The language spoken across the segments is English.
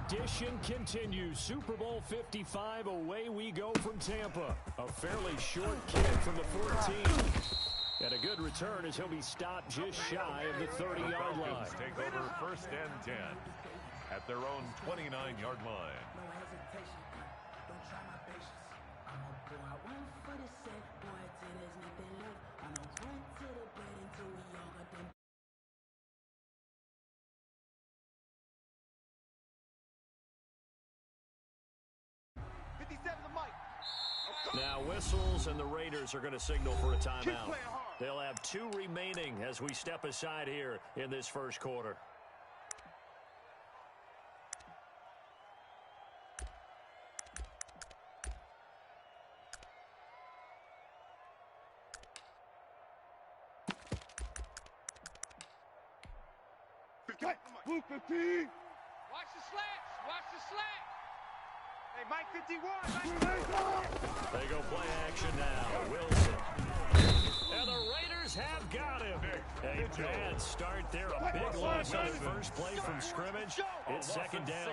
tradition continues. Super Bowl 55, away we go from Tampa. A fairly short kick from the 14. And a good return as he'll be stopped just shy of the 30-yard line. Take over 1st and 10 at their own 29-yard line. Now whistles, and the Raiders are going to signal for a timeout. They'll have 2 remaining as we step aside here in this first quarter. Watch the slants. Watch the slant. Hey, Mike 51. They go play action now. Wilson. And the Raiders have got him. A bad start there. A big loss on the first play from scrimmage. It's 2nd down.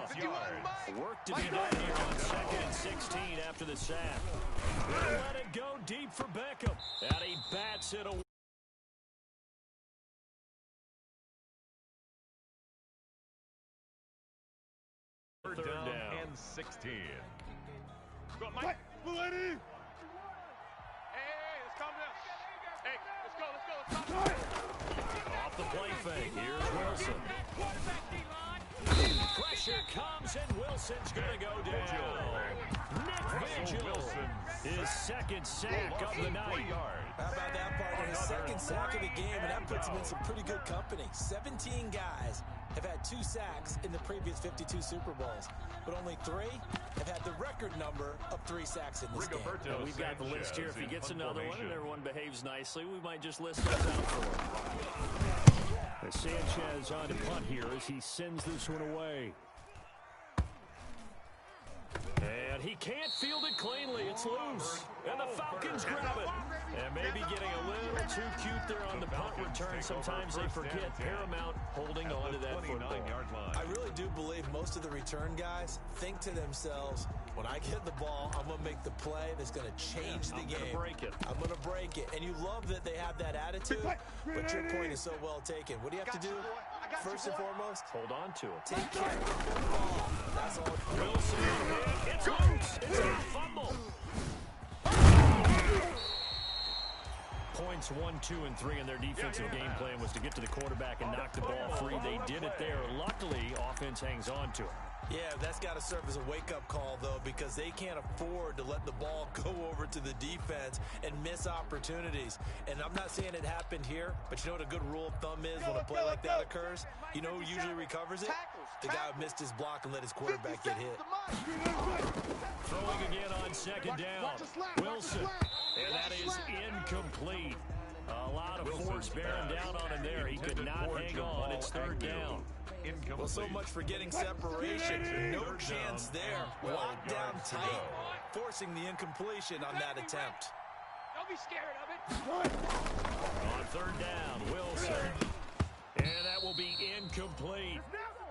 Work to be done here on 2nd and 16 after the sack. They'll let it go deep for Beckham. And he bats it away. 3rd down and 16. Go, Mike. Hey, let's calm down. Hey, let's go. Off the play fake. Here's Wilson. Pressure comes, and Wilson's going to go down. Nick Vigil, his 2nd sack of the night. How about that, partner? His 2nd sack of the game, and that puts him in some pretty good company. 17 guys have had 2 sacks in the previous 52 Super Bowls, but only 3 have had the record number of 3 sacks in this game. We've got the list here. If he gets another one and everyone behaves nicely, we might just list those out for him. Sanchez on to punt here as he sends this one away. And he can't field it cleanly. It's loose. And the Falcons grab it. And maybe getting a little too cute there on the punt return. Sometimes they forget Paramount holding on to that football. I really do believe most of the return guys think to themselves, when I get the ball, I'm going to make the play that's going to change the game. I'm going to break it. And you love that they have that attitude, but your point is so well taken. What do you have to do? First and foremost, hold on to it. Take care of the football. That's all. Wilson, it's loose. It's a fumble. Points 1, 2, and 3 in their defensive game plan was to get to the quarterback and knock the ball free. They did it there. Luckily, offense hangs on to it. Yeah, that's got to serve as a wake-up call, though, because they can't afford to let the ball go over to the defense and miss opportunities. And I'm not saying it happened here, but you know what a good rule of thumb is when a play like that occurs? You know who usually recovers it? The guy who missed his block and let his quarterback get hit. Throwing again on 2nd down. Wilson. And that is incomplete. A lot of force bearing down on him there. He could not hang on. It's 3rd down. Well, so much for getting separation. No chance there. Locked down tight, forcing the incompletion on that attempt. Don't be scared of it. On 3rd down, Wilson. And that will be incomplete.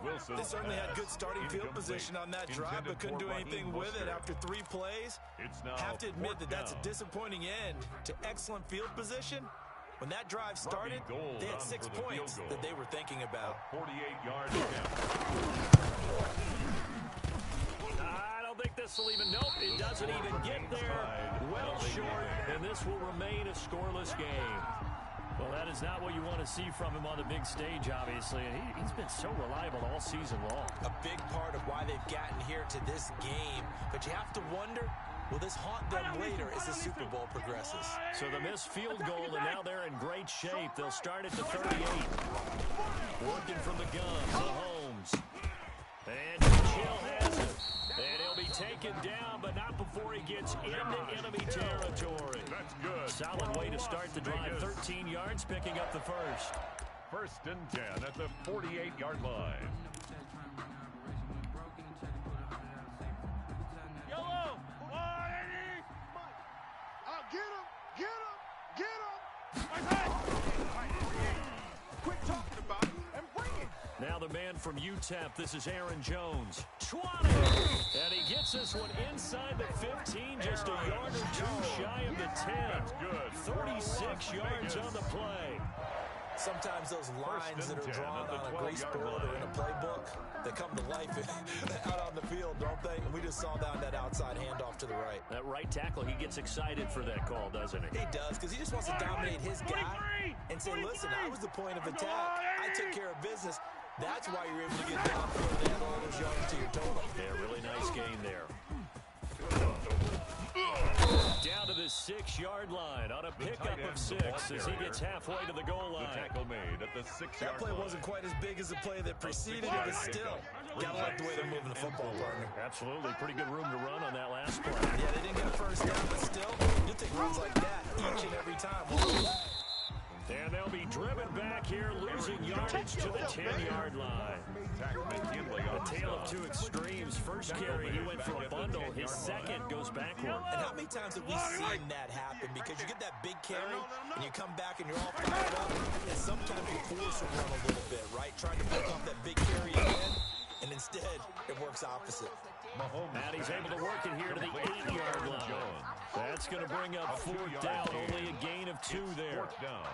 They certainly had good starting field position on that drive, but couldn't do anything with it after 3 plays. Have to admit that that's a disappointing end to excellent field position. When that drive started, they had 6 points that they were thinking about. 48-yard I don't think this will even, nope, it doesn't even get there. Well short, and this will remain a scoreless game. Well, that is not what you want to see from him on the big stage, obviously. And he's been so reliable all season long. A big part of why they've gotten here to this game. But you have to wonder, will this haunt them later as the Super Bowl progresses? So the missed field goal, and now they're in great shape. They'll start at the 38. Working from the gun, Mahomes. And Chill has it. And he'll be taken down, but not before he gets into enemy territory. That's good. Solid way to start the drive. 13 yards, picking up the first. 1st and 10 at the 48-yard line. Yellow. 180. Get him. Quit talking about it and bring it. Now the the man from UTEP, this is Aaron Jones. 20! And he gets this one inside the 15, just a yard or two shy of the 10. That's good. 36 yards on the play. Sometimes those lines that are drawn on a grease board or in a playbook, they come to life out on the field, don't they? And we just saw that outside handoff to the right. That right tackle, he gets excited for that call, doesn't he? He does, because he just wants to dominate his guy and say, listen, I was the point of attack. I took care of business. That's why you're able to get downfield and add all those yards to your total. Yeah, really nice gain there. Down to the 6-yard line on a pickup of 6 as he gets halfway to the goal line. The tackle made at the 6-yard That play wasn't quite as big as the play that preceded it, but still. Gotta like the way they're moving the football, partner. Absolutely. Pretty good room to run on that last play. Yeah, they didn't get a first down, but still, you'll take runs like that each and every time. And they'll be driven back here, losing yardage to the 10-yard line. A tale of two extremes. First carry, he went for a bundle. His second goes backward. And how many times have we seen that happen? Because you get that big carry, and you come back and you're all fired up, and sometimes you force a run a little bit, right? Trying to pick off that big carry again, and instead, it works opposite. And he's able to work it here to the 8-yard line. That's going to bring up 4th down. Only a gain of 2 there. 4th down.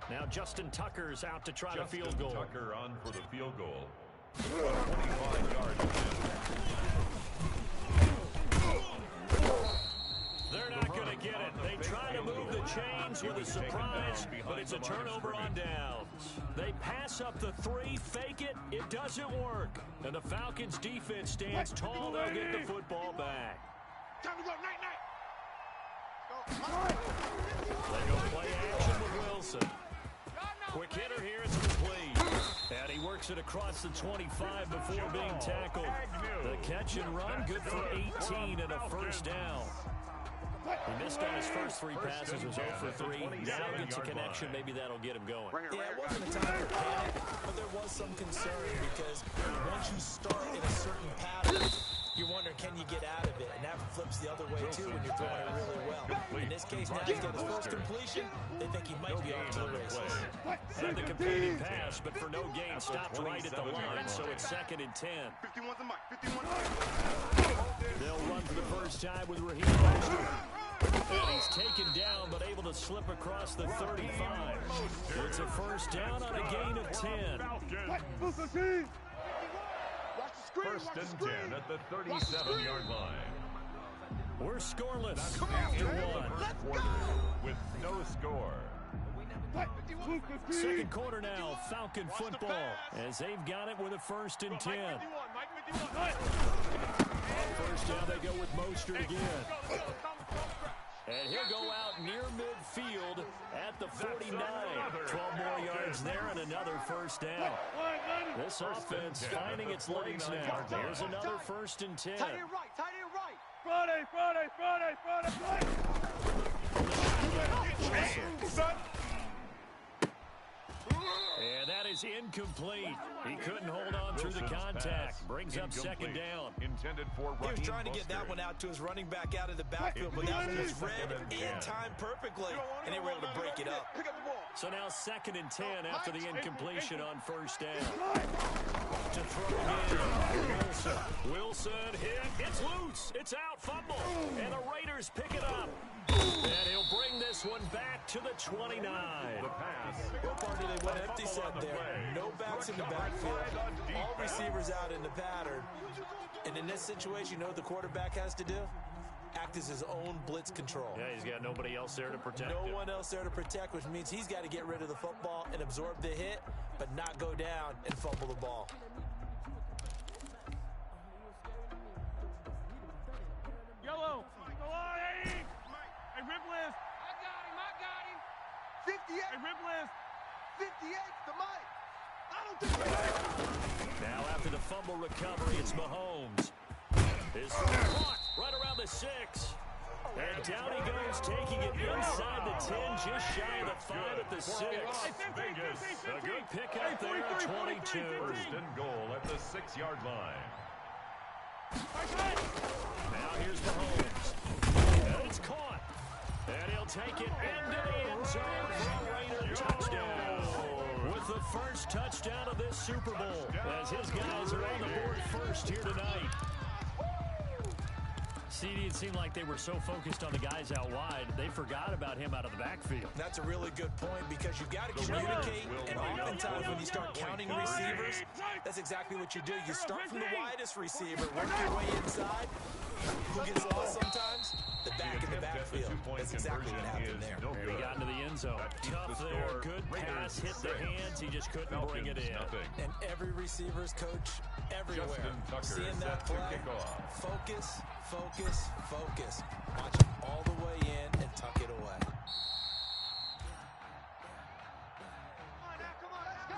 Now Justin Tucker's out to try the field goal. Tucker on for the field goal. 25 yards. They're not going to get it. They try to move the chains with a surprise, but it's a turnover on downs. They pass up the 3, fake it. It doesn't work. And the Falcons defense stands tall. They'll get the football back. Time to go, night. They go play action with Wilson. Quick hitter here, it's complete. And he works it across the 25 before being tackled. The catch and run, good for 18 and a first down. He missed on his first 3 passes, was 0 for 3. Now gets a connection, maybe that'll get him going. Yeah, it wasn't a time for panic, but there was some concern because once you start in a certain pattern, you're wondering, can you get out of it? And that flips the other way, too, when you're throwing it really well. In this case, now he's got his first completion. They think he might be off to the races. Had the completed pass, but for no gain, stopped right at the line, so it's 2nd and 10. 51's the mic. 51's They'll run for the first time with Raheem Mostert. And he's taken down, but able to slip across the 35. It's a first down on a gain of 10. First and 10 at the 37-yard line. We're scoreless after 1. With no score. Second quarter now, Falcon football, as they've got it with a 1st and 10. First down, they go with Mostert again. And he'll go out near midfield at the 49. 12 more yards there and another first down. This offense finding its legs now. Here's another 1st and 10. Tight end right. Friday. And that is incomplete. He couldn't hold on through the contact. Brings up 2nd down. Intended for He was trying to get that one out to his running back out of the backfield, but that one was read in time perfectly, and they were able to break it up. So now 2nd and 10 after the incompletion on first down. To throw in, Wilson hit. It's loose. It's out. Fumble. And the Raiders pick it up. And he'll bring this one back to the 29. The pass. What part do they went empty set there? No backs in the backfield. All receivers out in the pattern. And in this situation, you know what the quarterback has to do? Act as his own blitz control. Yeah, he's got nobody else there to protect No him. one else there to protect, which means he's got to get rid of the football and absorb the hit, but not go down and fumble the ball. Yellow. Hey, Ripless. I got him. 58. Hey, Ripless. 58, the mic. I don't think Now after the fumble recovery, it's Mahomes. His caught right around the 6. And down he goes, taking it inside the 10, just shy of the 5 at the 6. A good pickup there at 22. First and goal at the 6-yard line. Now here's Mahomes. And it's caught. And he'll take it into the end zone for a Raider touchdown. With the first touchdown of this Super Bowl, as his guys are on the board first here tonight. CD, it seemed like they were so focused on the guys out wide, they forgot about him out of the backfield. That's a really good point because you've got to communicate, and oftentimes when you start counting receivers, that's exactly what you do. You start from the widest receiver, work your way inside. Who gets lost sometimes? The back in the backfield. That's exactly what happened there. And he got into the end zone. Tough there. Good pass, hit the hands. He just couldn't bring it in. And every receiver's coach everywhere. Seeing that play, focus, focus, focus. Watch it all the way in and tuck it away. Come on, let's go.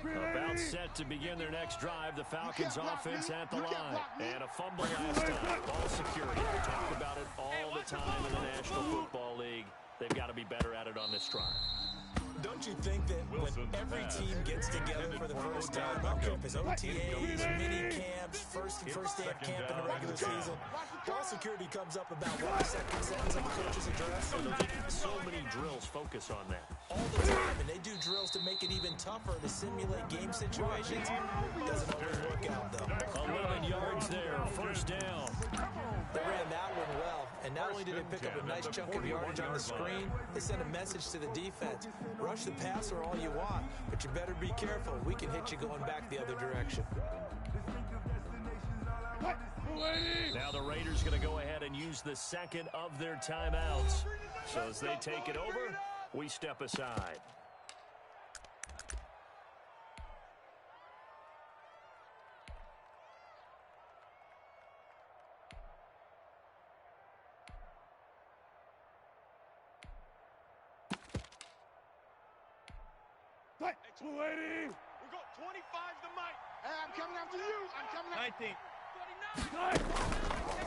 About set to begin their next drive, the Falcons offense at the line. And a fumble last time. Ball security. We talk about it all the time in the National Football League. They've got to be better at it on this drive. Don't you think that when every team gets together for the first time, I don't care if it's OTAs, mini camps, first day of camp in the regular season, ball security comes up about what the second sentence of the coach's address? So many drills focus on that. All the time, and they do drills to make it even tougher to simulate game situations. Doesn't always work out, though. 11 yards there, first down. They ran that one well, and not only did they pick up a nice chunk of yardage on the screen, they sent a message to the defense. Rush the passer all you want, but you better be careful. We can hit you going back the other direction. Now the Raiders going to go ahead and use the second of their timeouts. So as they take it over, we step aside. We got 25 the mic. Hey, I'm coming after you. I'm coming after 19.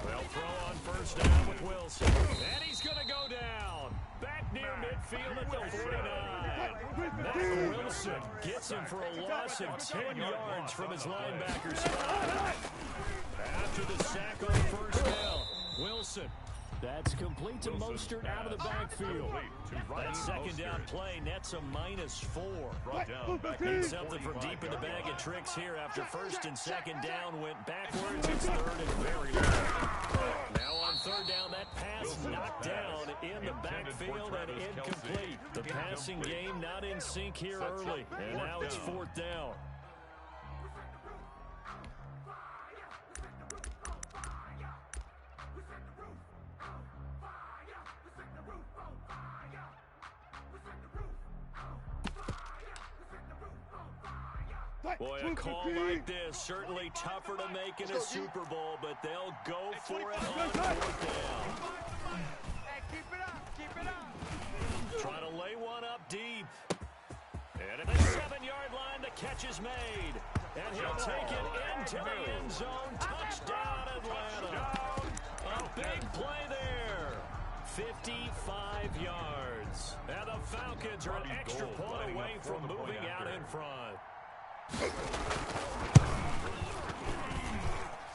They'll throw on first down with Wilson. And he's going to go down. Back near midfield at the 49. Matt Wilson gets him for a loss of 10 yards from his linebacker spot. After the sack on first down, Wilson. That's complete to Mostert out of the backfield. That second down play nets a -4. Need something from deep in the bag of tricks here after first and second down went backwards. It's third and very low. Now on third down, that pass knocked down in the backfield and incomplete. The passing game not in sync here early. And now it's fourth down. Boy, a call like this, certainly tougher to make in a Super Bowl, but they'll go for it on fourth down. Hey, keep it up. Keep it up. Trying to lay one up deep. And at the 7-yard line, the catch is made. And he'll take it into the end zone. Touchdown, Atlanta. A big play there. 55 yards. And the Falcons are an extra point away from moving out in front.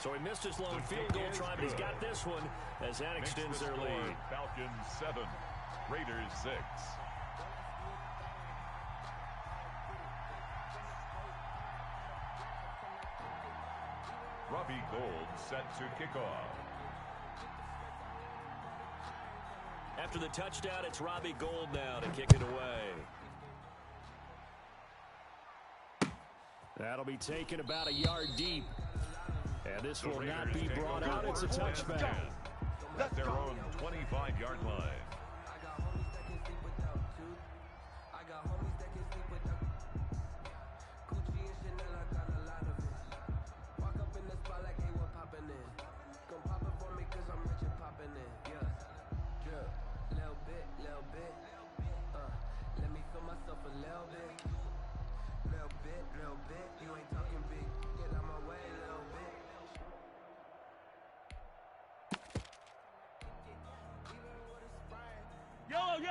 So he missed his lone field goal try, but he's got this one as that extends their lead. Falcons 7, Raiders 6. Robbie Gould set to kick off. After the touchdown, it's Robbie Gould now to kick it away. That'll be taken about a yard deep. And this will not be brought out. It's a touchback. At their own 25-yard line.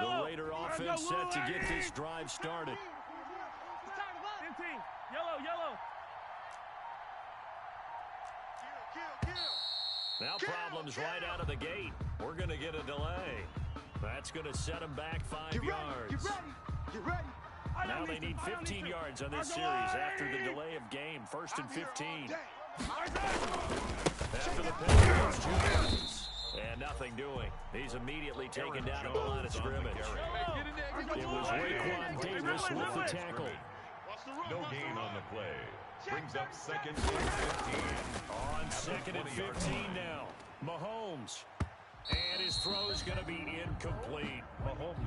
The Raider offense set to get this drive started. 15. Yellow. Now problems right out of the gate. We're going to get a delay. That's going to set them back 5 yards. Get ready. Now they need 15 yards on this series after the delay of game. 1st and 15. After the penalty, 2 yards. And nothing doing. He's immediately taken down at the line of scrimmage. It was Raekwon Davis with the tackle. No gain on the play. Brings up 2nd and 15. On 2nd and 15 now. Mahomes. And his throw is going to be incomplete.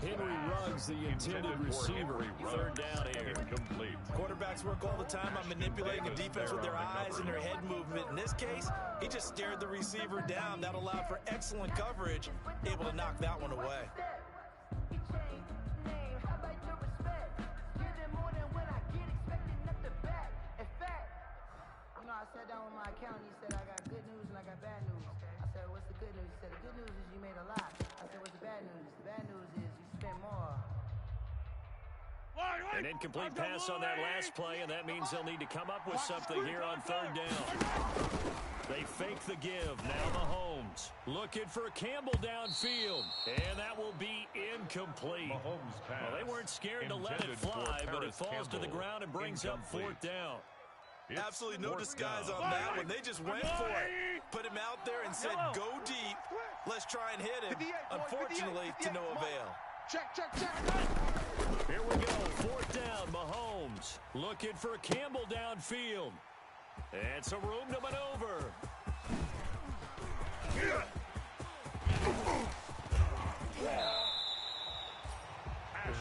Henry Ruggs, the intended receiver. 3rd down here. Incomplete. Quarterbacks work all the time on manipulating the defense with their eyes and their head movement. In this case, he just stared the receiver down. That allowed for excellent coverage, able to knock that one away. I sat down with my accountant. He said, I got good news and I got bad news. I said, what's the good news? He said, the good news is you made a lot. I said, what's the bad news? The bad news is you spent more. An incomplete pass on that last play, and that means they'll need to come up with something here on 3rd down. They fake the give. Now Mahomes looking for Campbell downfield, and that will be incomplete. Mahomes pass. Well, they weren't scared to let it fly, but it falls to the ground and brings up 4th down. Absolutely no disguise on that one. They just went for it. Put him out there and said, go deep. Let's try and hit him. Unfortunately, to no avail. Check. Here we go. 4th down. Mahomes looking for Campbell downfield. And some room to maneuver.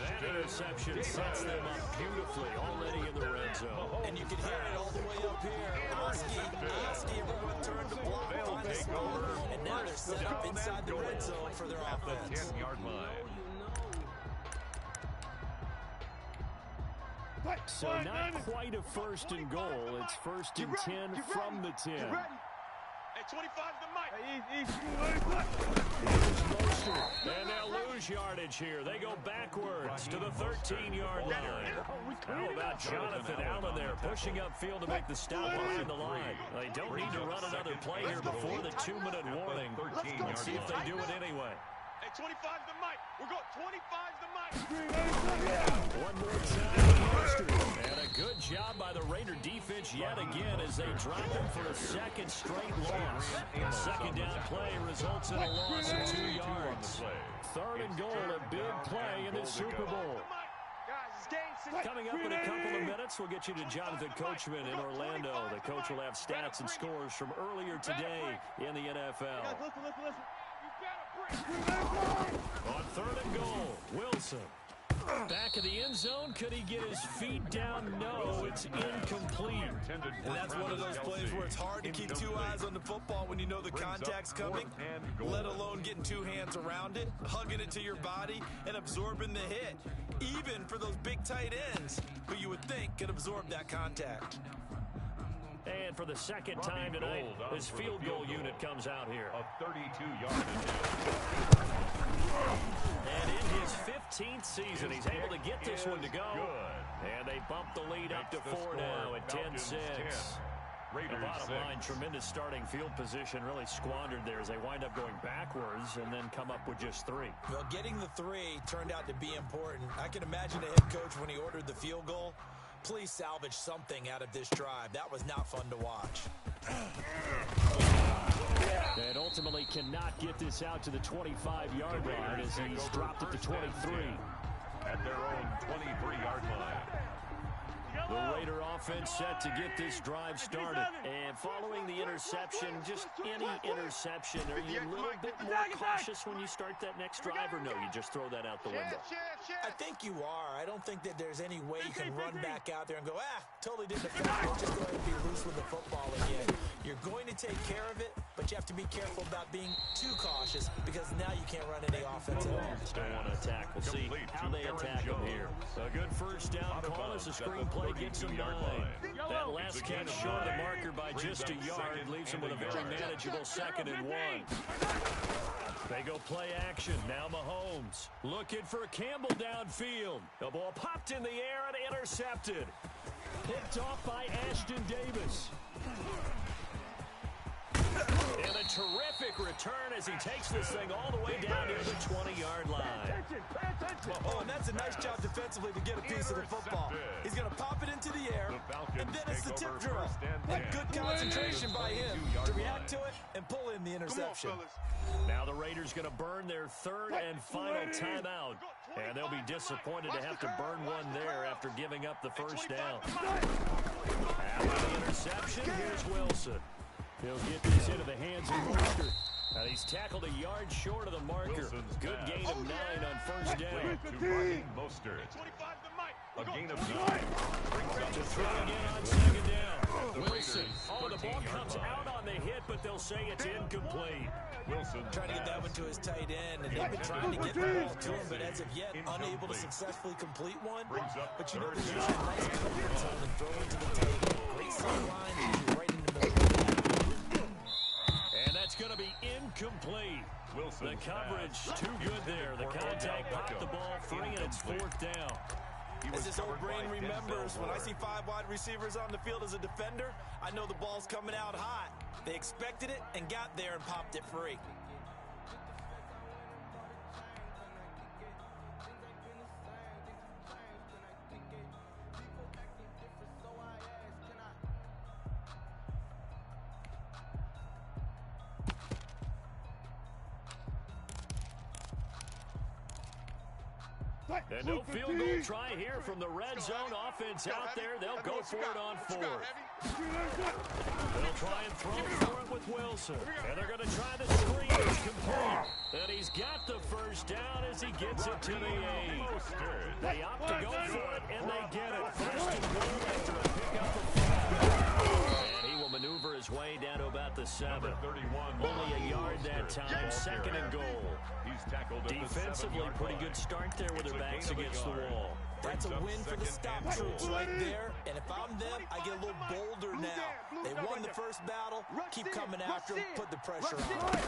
That interception sets them up beautifully already in the red zone. And you can hear it all the way up here. Oski, everyone turned to block, find the score, and now they're set up inside the red zone for their offense. 10-yard line. So not quite a 1st and goal. It's 1st and 10 from the 10. Hey, 25 the mic. And they'll lose yardage here. They go backwards to the 13-yard line. How about Jonathan Allen there pushing upfield to make the stop behind the line? They don't need to run another play here before the 2-minute warning. Let's see if they do it anyway. Hey, 25 the mic. We're going 25 the mic. One more time. And a good job by the Raider defense yet again as they drop them for a 2nd straight loss. 2nd down play results in a loss of 2 yards. 3rd and goal, a big play in the Super Bowl. Coming up in a couple of minutes, we'll get you to Jonathan Coachman in Orlando. The coach will have stats and scores from earlier today in the NFL. Listen. On 3rd and goal, Wilson. Back of the end zone. Could he get his feet down? No, it's incomplete. And that's one of those plays where it's hard to keep 2 eyes on the football when you know the contact's coming, let alone getting 2 hands around it, hugging it to your body, and absorbing the hit. Even for those big tight ends who you would think could absorb that contact. And for the 2nd time tonight, his field goal unit comes out here. A 32-yard And in his 15th season, he's able to get this one to go. And they bump the lead up to 4 now at 10-6. The bottom line, tremendous starting field position, really squandered there as they wind up going backwards and then come up with just 3. Well, getting the 3 turned out to be important. I can imagine the head coach when he ordered the field goal. Please salvage something out of this drive. That was not fun to watch. And ultimately cannot get this out to the 25-yard line as he's dropped it to 23. At their own 23-yard line. The Raider offense set to get this drive started. And following the interception, just any interception, are you a little bit more cautious when you start that next drive, or no, you just throw that out the window? I think you are. I don't think that there's any way you can run back out there and go, totally didn't affect me. Let's just go ahead and be loose with the football again. You're going to take care of it, but you have to be careful about being too cautious because now you can't run any offense at all. Don't want to attack. We'll see how they attack him here. A good 1st down call as the screenplay gets him 9. That last catch short of the marker by just a yard leaves him with a very manageable 2nd and 1. They go play action. Now Mahomes looking for Campbell downfield. The ball popped in the air and intercepted. Picked off by Ashton Davis. And a terrific return as he takes this thing all the way down near the 20-yard line. Oh, and that's a nice job defensively to get a piece of the football. He's going to pop it into the air, and then it's the tip drill. And good concentration by him to react to it and pull in the interception. Now the Raiders going to burn their 3rd and final timeout. And they'll be disappointed to have to burn one there after giving up the first down. After the interception, here's Wilson. He'll get this into the hands of Mostert. And he's tackled a yard short of the marker. Good gain of 9 on first down. Mostert. A gain of 9. To throw again on 2nd down. Wilson. Oh, the ball comes out on the hit, but they'll say it's incomplete. Wilson trying to get that one to his tight end, and they've been trying to get the ball to him, but as of yet, unable to successfully complete one. But you know, there's usually a nice confidence on them throwing to the table. Great sideline, usually right in the middle of that. And that's going to be incomplete. The coverage too good there. The contact popped the ball free, and it's 4th down. As this old brain remembers, when I see 5 wide receivers on the field as a defender, I know the ball's coming out hot. They expected it and got there and popped it free. And no field goal try here from the red zone offense out there. They'll go for it on 4th. They'll try and throw for it with Wilson. And they're going to try the screen. It's complete. And he's got the first down as he gets it to the 8. They opt to go for it, and they get it. First and goal after a pickup of 5. And he will maneuver his way down to about the 7. Only a yard that time. 2nd and goal. Defensively, pretty good start there with their backs against the wall. That's a win for the stop troops right there. And if I'm them, I get a little bolder now. They won the first battle. Keep coming after them. Put the pressure on.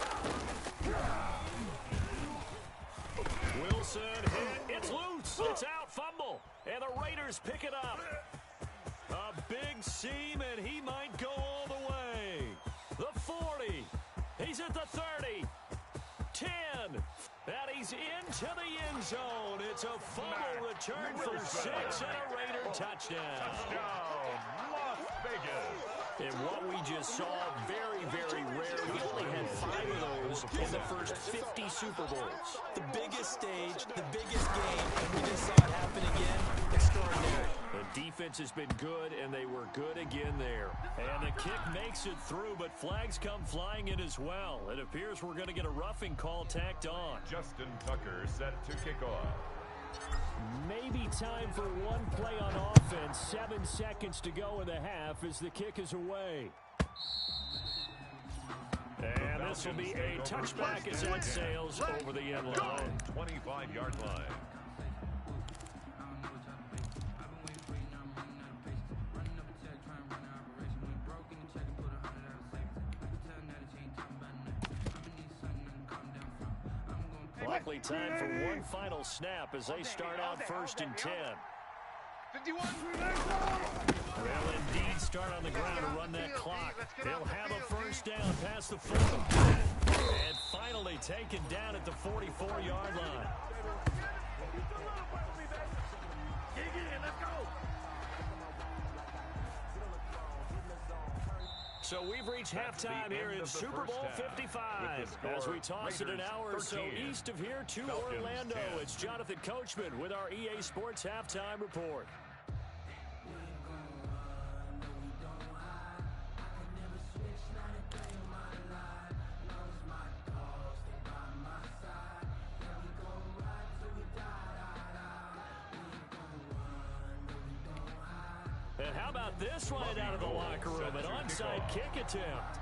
Wilson hit. It's loose. It's out. Fumble. And the Raiders pick it up. A big seam, and he might go all the way. The 40. He's at the 30. 10. And he's into the end zone. It's a fumble return for 6 and a Raider touchdown. Las Vegas. And what we just saw, very, very rare. We only had 5 of those in the first 50 Super Bowls. The biggest stage, the biggest game, and we just saw it happen again. Extraordinary. The defense has been good, and they were good again there. And the kick makes it through, but flags come flying in as well. It appears we're going to get a roughing call tacked on. Justin Tucker set to kick off. Maybe time for one play on offense. 7 seconds to go in the half as the kick is away. And this will be a touchback as that sails over the end line. 25-yard line. Likely time for one final snap as they start out 1st and 10. 51. They'll indeed start on the ground to run that clock. They'll have a first down past the 40. And finally taken down at the 44-yard line. So we've reached halftime here in Super Bowl 55 as we toss it an hour or so east of here to Orlando. It's Jonathan Coachman with our EA Sports Halftime Report. And how about this right out of the locker room? An onside kick attempt.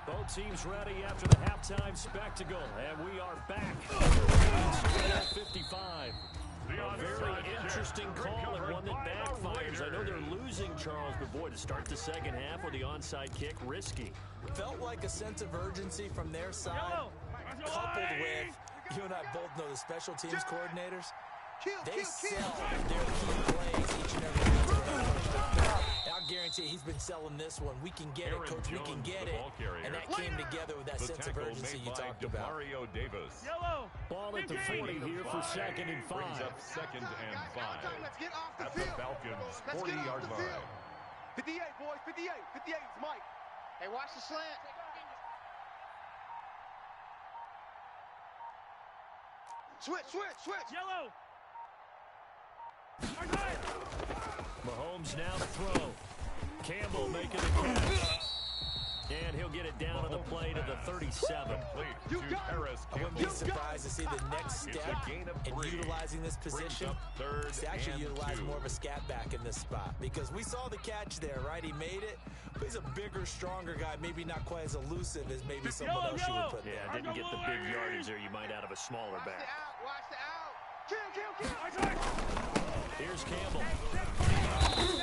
Both teams ready after the halftime spectacle. And we are back. 55. A very interesting call and one that backfires. I know they're losing, Charles, but boy, to start the second half with the onside kick, risky. Felt like a sense of urgency from their side, coupled with, you and I both know the special teams coordinators, they sell their key plays each and every week. I'll guarantee he's been selling this one. We can get it, Coach. We can get it. And that came together with that sense of urgency you talked about. Mario Davis. Yellow. Ball at the 40 here for second and 5. Brings up second and 5. Let's get off the At the field. Falcons' Let's get off 40-yard the line. field. 58, boys. 58. 58. It's Mike. Hey, watch the slant. Switch. Yellow. Mahomes now to throw. Campbell making the catch. And he'll get it down to the play to the 37. To Harris I wouldn't be Campbell. surprised to see the next It's step a gain of in 3. utilizing this Brings position. up third It's actually and utilize 2. more of a scat back in this spot because we saw the catch there, right? He made it, but he's a bigger, stronger guy, maybe not quite as elusive as maybe someone else you would put there. Yeah, didn't get the big yardage there you might out of a smaller back. Watch the out. Kill. Here's Campbell.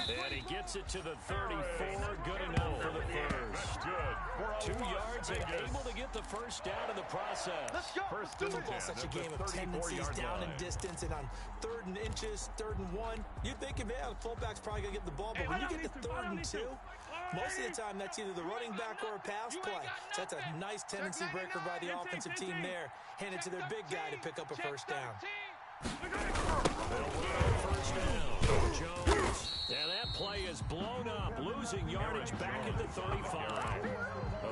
And he gets it to the 34. Good enough for the first. Good. For 2 a yards and able to get the first down in the process. Let's go. First and Football's 10 such a at the game of 34 tendencies, yard down in line. distance, and on 3rd and inches, 3rd and 1. You'd think, yeah, the fullback's probably going to get the ball, but when you get to 3rd and 2, most of the time that's either the running back or a pass play. So that's a nice tendency breaker by the offensive team there. Hand it to their big guy to pick up a first down. First down. Jones. And that play is blown up, losing yardage back at the 35.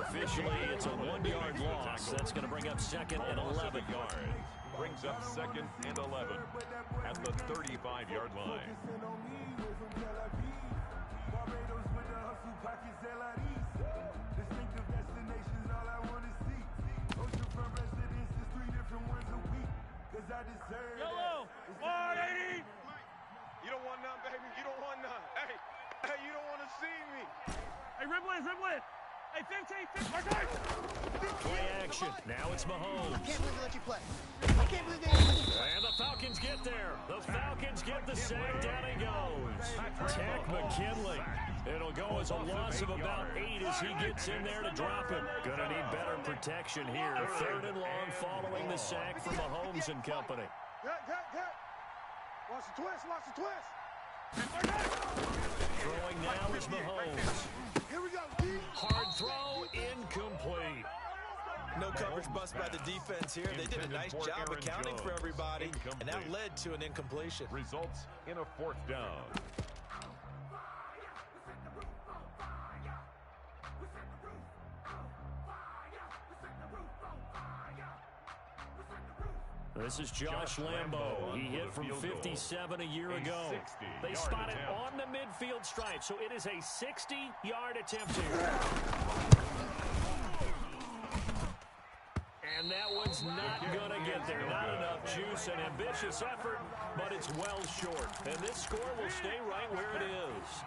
Officially, it's a 1-yard loss. That's going to bring up second and 11. Brings up second and 11 at the 35-yard line. Yellow. 180. You don't want none, baby. You don't want none. Hey, you don't want to see me. Hey, dribble it. Hey, 15. Play action. Now it's Mahomes. I can't believe they let you play. I can't believe they let you play. And the Falcons get there. The Falcons get the sack. Down he goes. Tech McKinley. It'll go as a loss of about 8 as he gets in there to drop him. Gonna need better protection here. 3rd and long following the sack from Mahomes and company. Good. Watch the twist. Throwing now is Mahomes. Here we go, D. Hard throw, incomplete. No coverage bust by the defense here. They did a nice job accounting for everybody, and that led to an incompletion. Results in a 4th down. This is Josh Lambo. He hit from 57 a year ago. They spot it on the midfield stripe, so it is a 60-yard attempt here. And that one's not going to get there. Not enough juice, an ambitious effort, but it's well short. And this score will stay right where it is.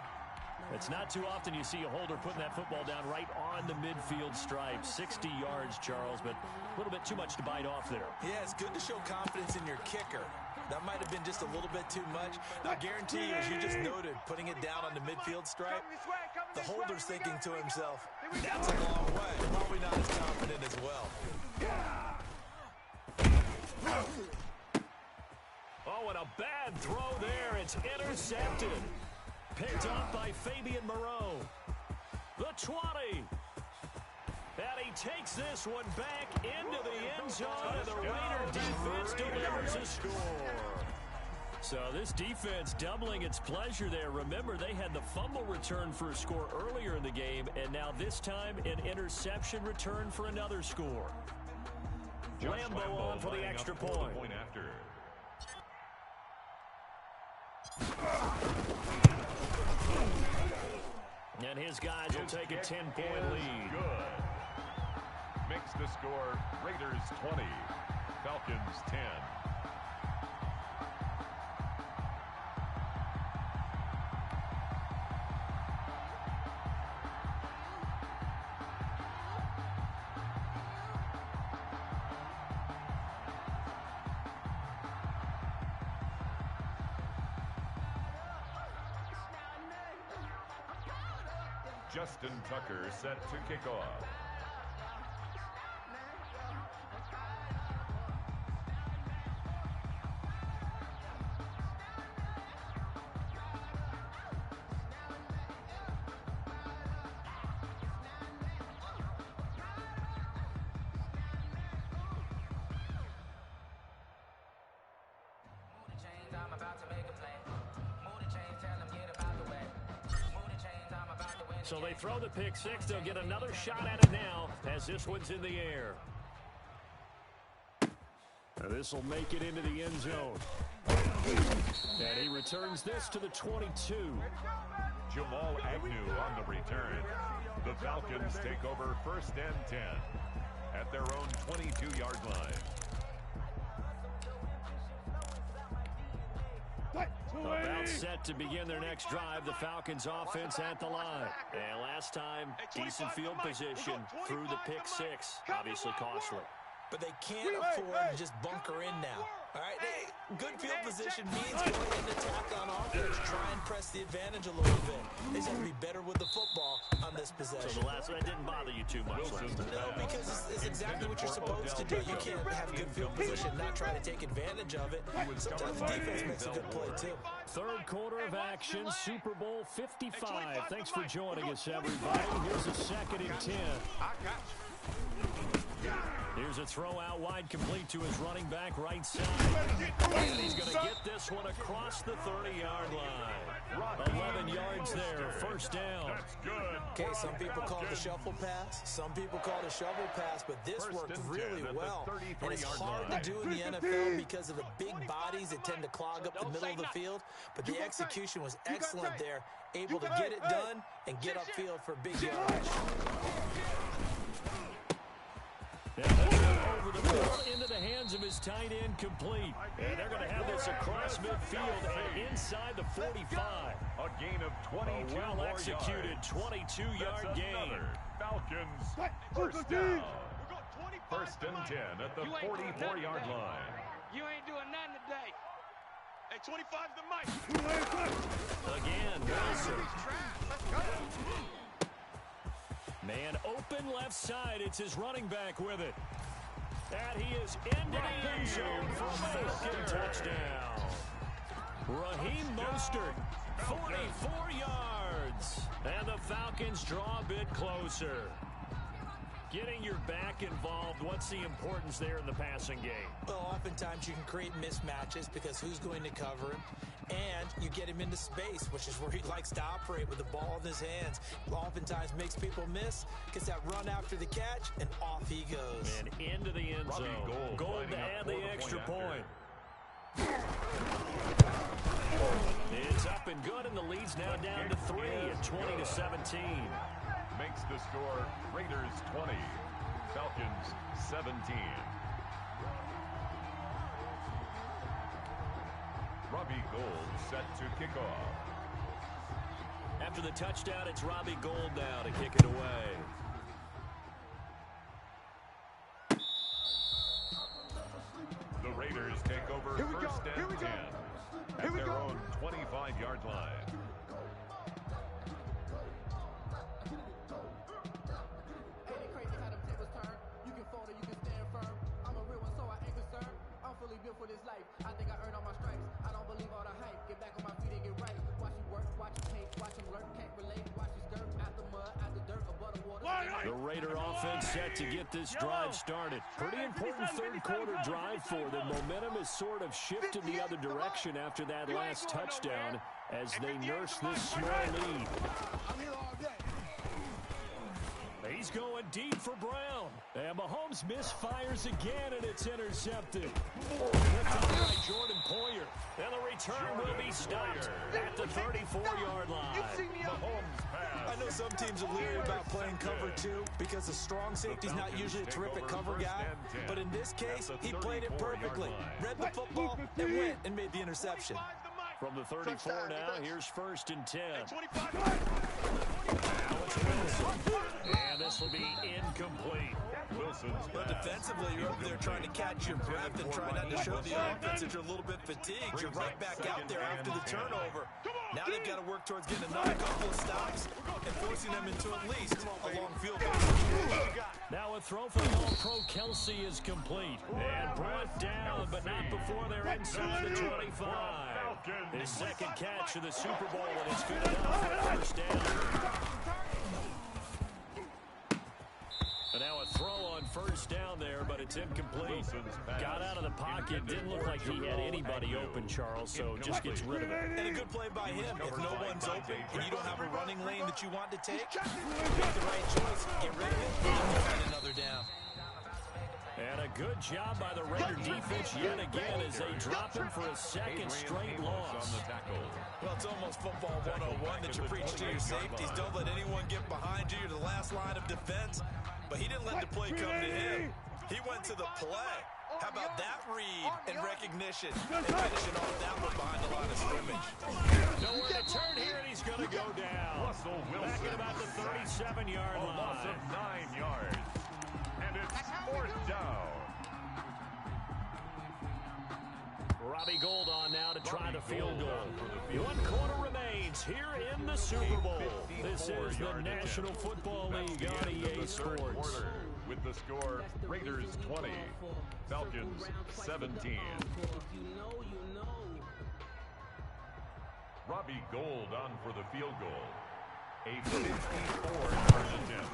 It's not too often you see a holder putting that football down right on the midfield stripe. 60 yards, Charles, but a little bit too much to bite off there. Yeah, it's good to show confidence in your kicker. That might have been just a little bit too much. I guarantee you, as you just noted, putting it down on the midfield stripe, the holder's thinking to himself, that's a long way. Probably not as confident as well. Oh, and a bad throw there. It's intercepted. Picked off by Fabian Moreau. The 20. And he takes this one back into the end zone, and the Raider defense delivers a score. So this defense doubling its pleasure there. Remember, they had the fumble return for a score earlier in the game, and now this time an interception return for another score. Lambo on for the extra point. After. And his guys will take a 10-point lead. Good. Makes the score Raiders 20, Falcons 10. Justin Tucker set to kick off. So they throw the pick six. They'll get another shot at it now as this one's in the air. This will make it into the end zone. And he returns this to the 22. Jamal Agnew on the return. The Falcons take over 1st and 10 at their own 22-yard line. About set to begin their next drive. The Falcons offense at the line. And last time, decent field position through the pick six. Obviously costly. But they can't afford to just bunker in now. All right, good field position means going in attack on offense. Try and press the advantage a little bit. They just have to be better with the football on this possession. So the last one didn't bother you too much. No, because it's exactly what you're supposed to do. You can't have good field position, not try to take advantage of it. Sometimes the defense makes a good play too. Third quarter of action, Super Bowl 55. Thanks for joining us, everybody. Here's a 2nd and 10. Here's a throw out wide, complete to his running back right side. And he's going to get this one across the 30-yard line. 11 yards there, 1st down. That's good. Okay, some people call it a shuffle pass. Some people call it a shovel pass, but this worked really well. And it's hard to do in the NFL because of the big bodies that tend to clog up the middle of the field. But the execution was excellent there, able to get it done and get upfield for big yards. Over the middle into the hands of his tight end, complete. And they're going to have this across midfield and inside the 45. A gain of 22 well-executed 22-yard gain. Falcons first down. 1st and 10 at the 44-yard line. You ain't doing nothing today. Hey, 25's the mic. Again, Wilson. Man open left side. It's his running back with it. And he is into the end zone for a Falcon touchdown. Raheem Mostert, 44 yards. And the Falcons draw a bit closer. Getting your back involved, what's the importance there in the passing game? Well, oftentimes you can create mismatches because who's going to cover him? And you get him into space, which is where he likes to operate with the ball in his hands. Oftentimes makes people miss, gets that run after the catch, and off he goes. And into the end zone. Gold to add the extra point. It's up and good, and the lead's now down to 3 at 20-17. Makes the score Raiders 20, Falcons 17. Robbie Gould set to kick off. After the touchdown, it's Robbie Gould now to kick it away. The Raiders take over 1st and 10 at their own 25-yard line. For this life, I think I earned all my stripes. I don't believe all the hype. Get back on my feet and get right. Watch you work, watch you paint, watch him lurk, can't relate. Watch you skirt out the mud, out the dirt, above the water. The Raider offense set to get this drive started. Pretty important third quarter drive for them. Momentum has sort of shifted the other direction after that last touchdown as they nurse this small lead. I'm here all day. He's going deep for Brown. And Mahomes misfires again, and it's intercepted. By Jordan Poyer. And the return will be stopped at the 34-yard line. Mahomes pass. I know some teams are leery about playing cover 2 because a strong safety's not usually a terrific cover guy. But in this case, he played it perfectly. Read the football and went and made the interception. From the 34 now, here's 1st and 10. And this will be incomplete. But defensively, you're up there trying to catch your breath and trying not to show the offense that you're a little bit fatigued. You're right back out there after the turnover. Now they've got to work towards getting another couple of stops and forcing them into at least a long field goal. Now a throw from All-Pro Kelsey is complete. And brought down, but not before they're inside the 25. His second catch of the Super Bowl, and it's good enough for a first down. And now a throw on first down there, but it's incomplete. Got out of the pocket. Didn't look like he had anybody open, Charles, so just gets rid of it. And a good play by him. If no one's open and you don't have a running lane that you want to take, make the right choice. Get rid of it, and find another down. And a good job by the Raider defense yet again as they drop him for a second straight loss. Well, it's almost football 101 that you preach to your safeties. Don't let anyone get behind you. You're the last line of defense. But he didn't let the play come to him. He went to the play. How about that read and recognition and finishing off that one behind the line of scrimmage? Nowhere to turn here, and he's going to go down. Back at about the 37-yard line. A loss of 9 yards. And it's fourth down. Robbie Gould on now to try the field goal. 1 quarter remains here in the Super Bowl. This is the National Football League on EA Sports. With the score, Raiders 20, Falcons 17. Robbie Gould on for the field goal. A 54-yard attempt.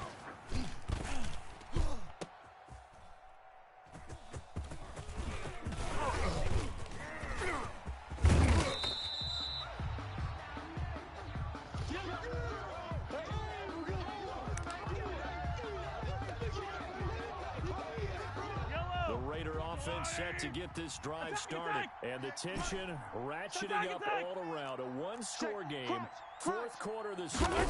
Offense set to get this drive started, and the tension ratcheting up all around. A one-score game, fourth quarter of the Super Bowl.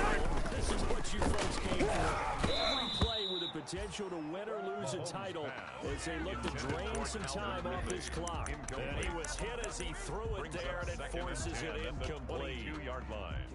This is what you folks came for. Every play with the potential to win or lose a title as they look to drain some time off this clock. And he was hit as he threw it there, and it forces it incomplete. 22-yard line.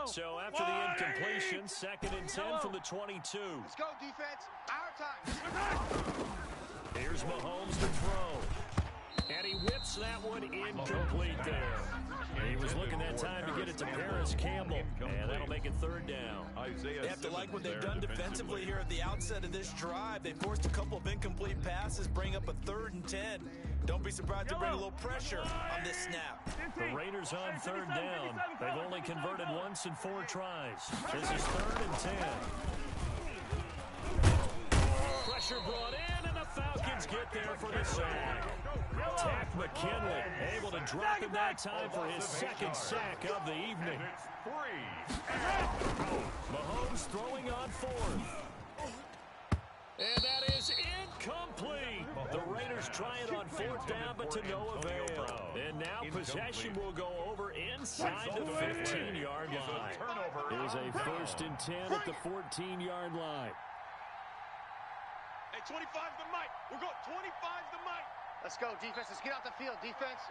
So after the incompletion, 2nd and 10 from the 22. Let's go, defense. Our time. Here's Mahomes to throw. And he whips that one incomplete there. He was looking that time to get it to Paris Campbell. And that'll make it 3rd down. They have to like what they've done defensively here at the outset of this drive. They forced a couple of incomplete passes, bring up a 3rd and 10. Don't be surprised to bring a little pressure on this snap. The Raiders on 3rd down. They've only converted once in 4 tries. This is 3rd and 10. Pressure brought in, and the Falcons get there for the sack. Tack McKinley able to drop him that time for his 2nd sack of the evening. Mahomes throwing on 4th. And that is incomplete. The Raiders try it on 4th down, but to no avail. And now possession will go over inside the 15-yard line. It was a 1st and 10 at the 14-yard line. Hey, 25's the mic. We're going 25's the mic. Let's go, defense. Let's get out the field, defense.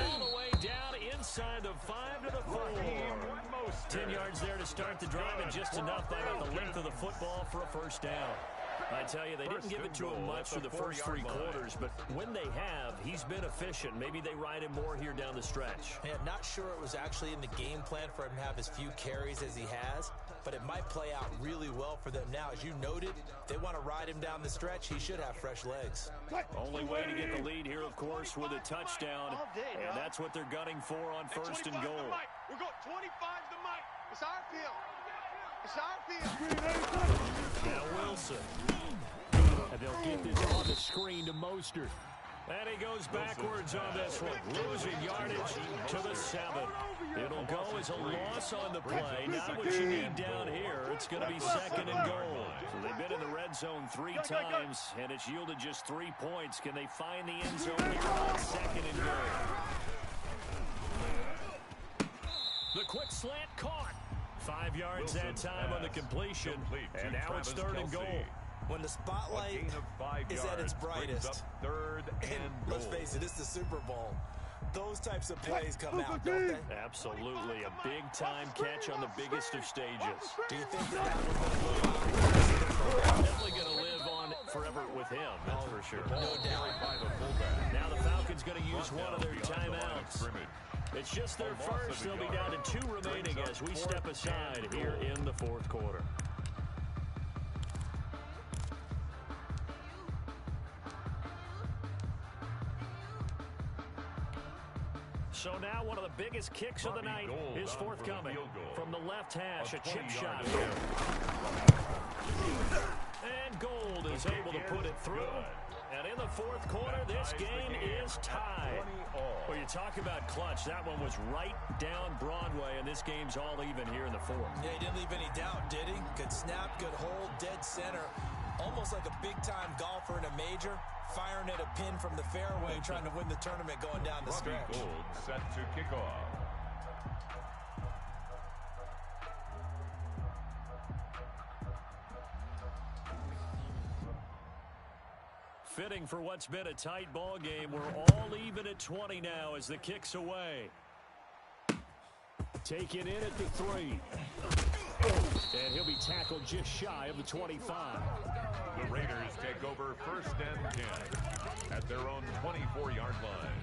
All the way down inside the 5 to the 4. 10 yards there to start the drive, and just enough by about the length of the football for a first down. I tell you, they didn't give it to him much for the first 3 quarters, but when they have, he's been efficient. Maybe they ride him more here down the stretch. Man, not sure it was actually in the game plan for him to have as few carries as he has, but it might play out really well for them now. As you noted, if they want to ride him down the stretch, he should have fresh legs. Only way to get the lead here, of course, with a touchdown, and that's what they're gunning for on 1st and goal. We're going 25's the mic. It's our field. It's our field. Now Wilson. And they'll get this on the screen to Mostert. And he goes backwards on this one, losing yardage to the 7. It'll go as a loss on the play. Not what you need down here. It's going to be 2nd and goal. So they've been in the red zone 3 times, and it's yielded just 3 points. Can they find the end zone here on 2nd and goal? The quick slant caught. 5 yards that time on the completion, and now it's 3rd and goal. When the spotlight is at its brightest, 3rd and let's face it, it's the Super Bowl. Those types of plays come out, don't they? Absolutely. A big-time catch on the biggest of stages. Do you think that Definitely going to live on forever with him, that's for sure. No doubt. Now the Falcons going to use one of their timeouts. It's just their first. They'll be down to 2 remaining as we step aside here in the 4th quarter. So now one of the biggest kicks of the night is forthcoming. From the left hash, a chip shot here. And Gold is able to put it through. And in the 4th quarter, this game is tied. Well, you talk about clutch. That one was right down Broadway, and this game's all even here in the 4th. Yeah, he didn't leave any doubt, did he? Good snap, good hold, dead center. Almost like a big-time golfer in a major, firing at a pin from the fairway, trying to win the tournament going down the stretch. Gold set to kick off. Fitting for what's been a tight ball game. We're all even at 20 now as the kick's away. Taken in at the 3. And he'll be tackled just shy of the 25. The Raiders take over 1st and 10 at their own 24-yard line.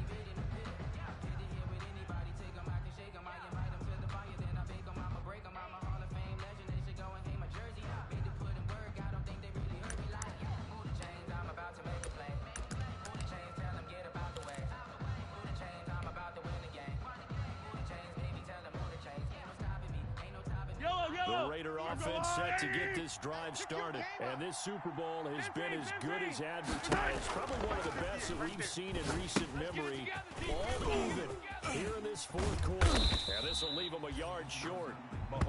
The Raider offense set to get this drive started. And this Super Bowl has been as good as advertised. Probably one of the best that we've seen in recent memory. All even here in this 4th quarter. And this will leave them a yard short.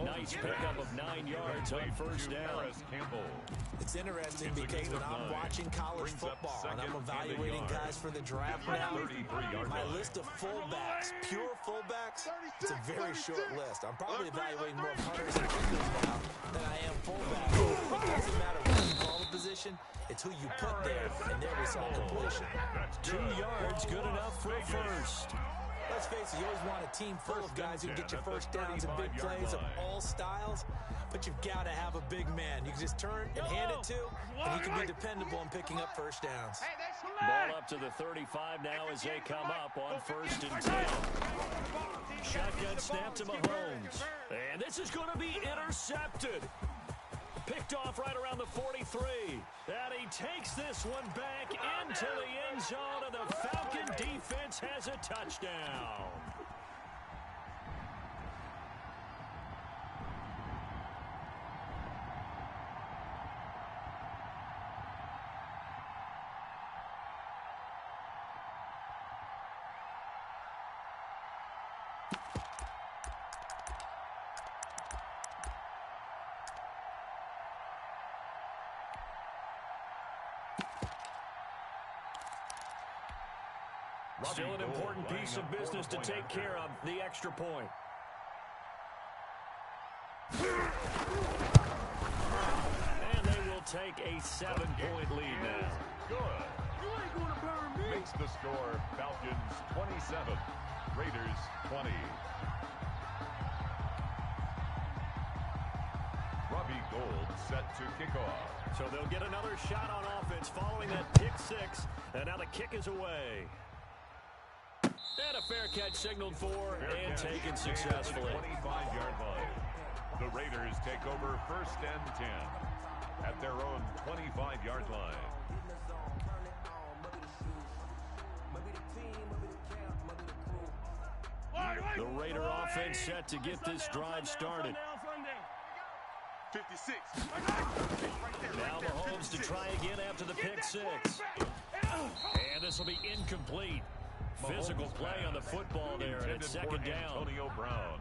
Nice pickup of 9 yards on 1st down. It's interesting because when I'm watching college football and I'm evaluating guys for the draft now, my list of fullbacks, pure fullbacks, it's a very short list. I'm probably evaluating more punters and kickers now than I am fullbacks. It doesn't matter what you call the position, it's who you put there, and there we saw completion. 2 yards, good enough for a first. Let's face it, you always want a team full of guys who get your first downs and big plays of all styles, but you've got to have a big man you can just turn and hand it to, and he can be dependable in picking up first downs. Ball up to the 35 now as they come up on 1st and 10. Shotgun snap to Mahomes. And this is going to be intercepted. Picked off right around the 43. And he takes this one back into the end zone, and the Falcon defense has a touchdown. Still an important piece of business to take care of, the extra point. And they will take a 7-point lead now. Good. Makes the score Falcons 27, Raiders 20. Robbie Gould set to kick off. So they'll get another shot on offense following that pick 6. And now the kick is away. And a fair catch signaled for and taken successfully. 25-yard line. The Raiders take over 1st and 10 at their own 25-yard line. The Raider offense set to get this drive started. 56. Now Mahomes to try again after the pick 6. And this will be incomplete. Physical play on the football there, and it's second down.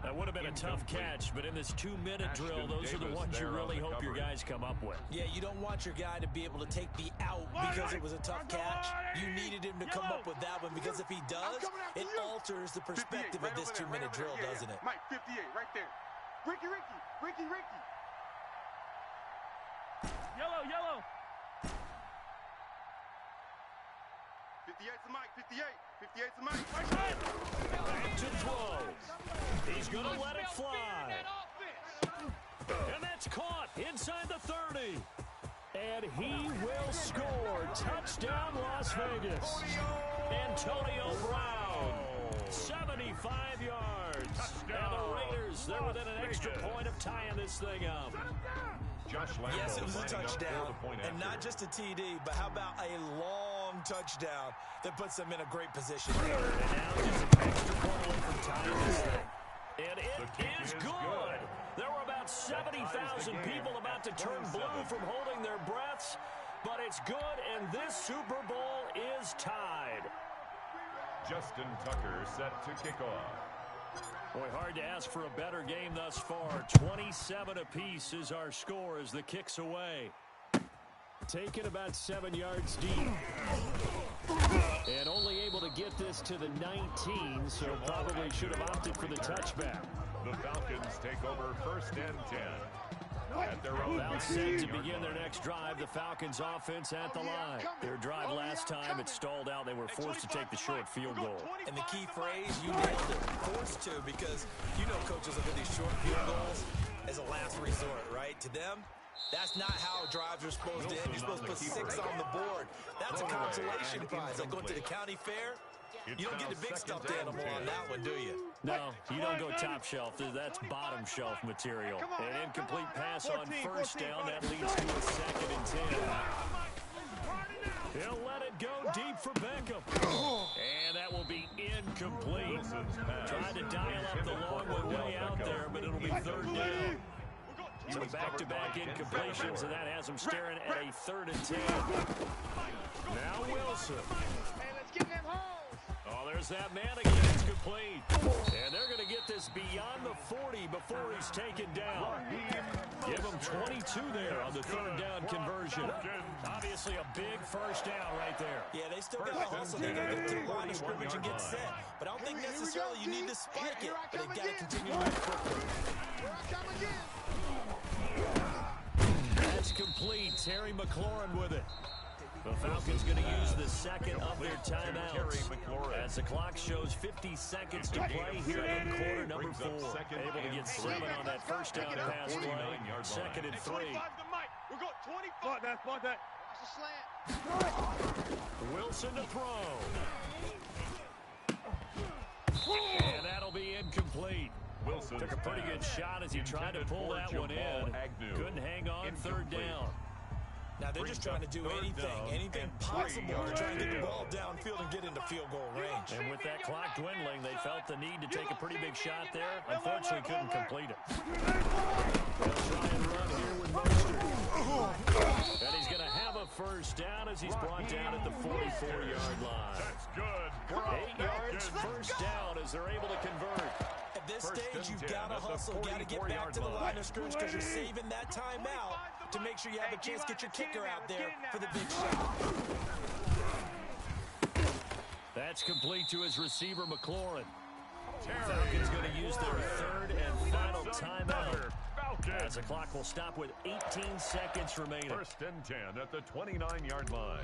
That would have been a tough catch, but in this 2-minute drill, those are the ones you really hope your guys come up with. Yeah, you don't want your guy to be able to take the out because it was a tough catch. You needed him to come up with that one, because if he does, it alters the perspective of this 2-minute drill, doesn't it? Mike, 58, right there. Ricky. Yellow. 58's the Mike, 58. 58's the Mike. Back to throw. He's going to let it fly. And that's caught inside the 30. And he will score. Touchdown, Las Vegas. Antonio Brown, 75 yards. And the Raiders, they're within an extra point of tying this thing up. Yes, it was a touchdown, and not just a TD, but how about a long touchdown that puts them in a great position. And now just an extra point away from tying this thing. And it is good. There were about 70,000 people about to turn blue from holding their breaths, but it's good, and this Super Bowl is tied. Justin Tucker set to kick off. Boy, hard to ask for a better game thus far. 27 apiece is our score as the kick's away. Taken about 7 yards deep. And only able to get this to the 19, so probably should have opted for the touchback. The Falcons take over 1st and 10. At their own About set to begin their next drive, the Falcons offense at the line. Their drive last time, it stalled out. They were forced to take the short field goal. And the key phrase, you nailed it, forced to, because you know coaches look at these short field goals as a last resort, right? To them, that's not how drives are supposed to end. You're supposed to put 6 on the board. That's a consolation prize. Like going to the county fair, you don't get the big stuffed animal on that one, do you? No, you don't go top shelf. That's bottom shelf material. An incomplete pass on 1st down. That leads to a 2nd and 10. He'll let it go deep for Beckham. And that will be incomplete. Tried to dial up the long one way out there, but it'll be 3rd down. So back-to-back incompletions, and that has him staring at a 3rd and 10. Now Wilson. Hey, let's get them home. Oh, there's that man again. It's complete. And they're going to get this beyond the 40 before he's taken down. Give him 22 there on the 3rd down conversion. Obviously a big 1st down right there. Yeah, they still got to hustle. They got to get to the line of scrimmage and get set. But I don't think necessarily you need to spike it. But they got to continue to move quickly. Here I come again. That's complete. Terry McLaurin with it. The Falcons going to use the 2nd of their timeouts as the clock shows 50 seconds to play here in quarter number 4. Able to get 7 on that 1st down pass play. 2nd and 3. We've got 25. Block that. That's a slant. Wilson to throw. And that'll be incomplete. Wilson Took a pretty good shot as he tried to pull that one in. Couldn't hang on 3rd down. Now they're just trying to do anything possible to try and get the ball downfield and get into field goal range. And with that clock dwindling, they felt the need to take a pretty big shot there. Unfortunately, couldn't complete it. They'll try and run here with Mostert. And he's going to have a 1st down as he's brought down at the 44-yard line. That's good. 8 yards, 1st down as they're able to convert. At this stage, you've got to hustle, got to get back to the line of scrimmage because you're saving that timeout to make sure you have a chance to get your kicker out there for the big shot. That's complete to his receiver, McLaurin. Falcons going to use their 3rd and final timeout. As the clock will stop with 18 seconds remaining. 1st and 10 at the 29-yard line.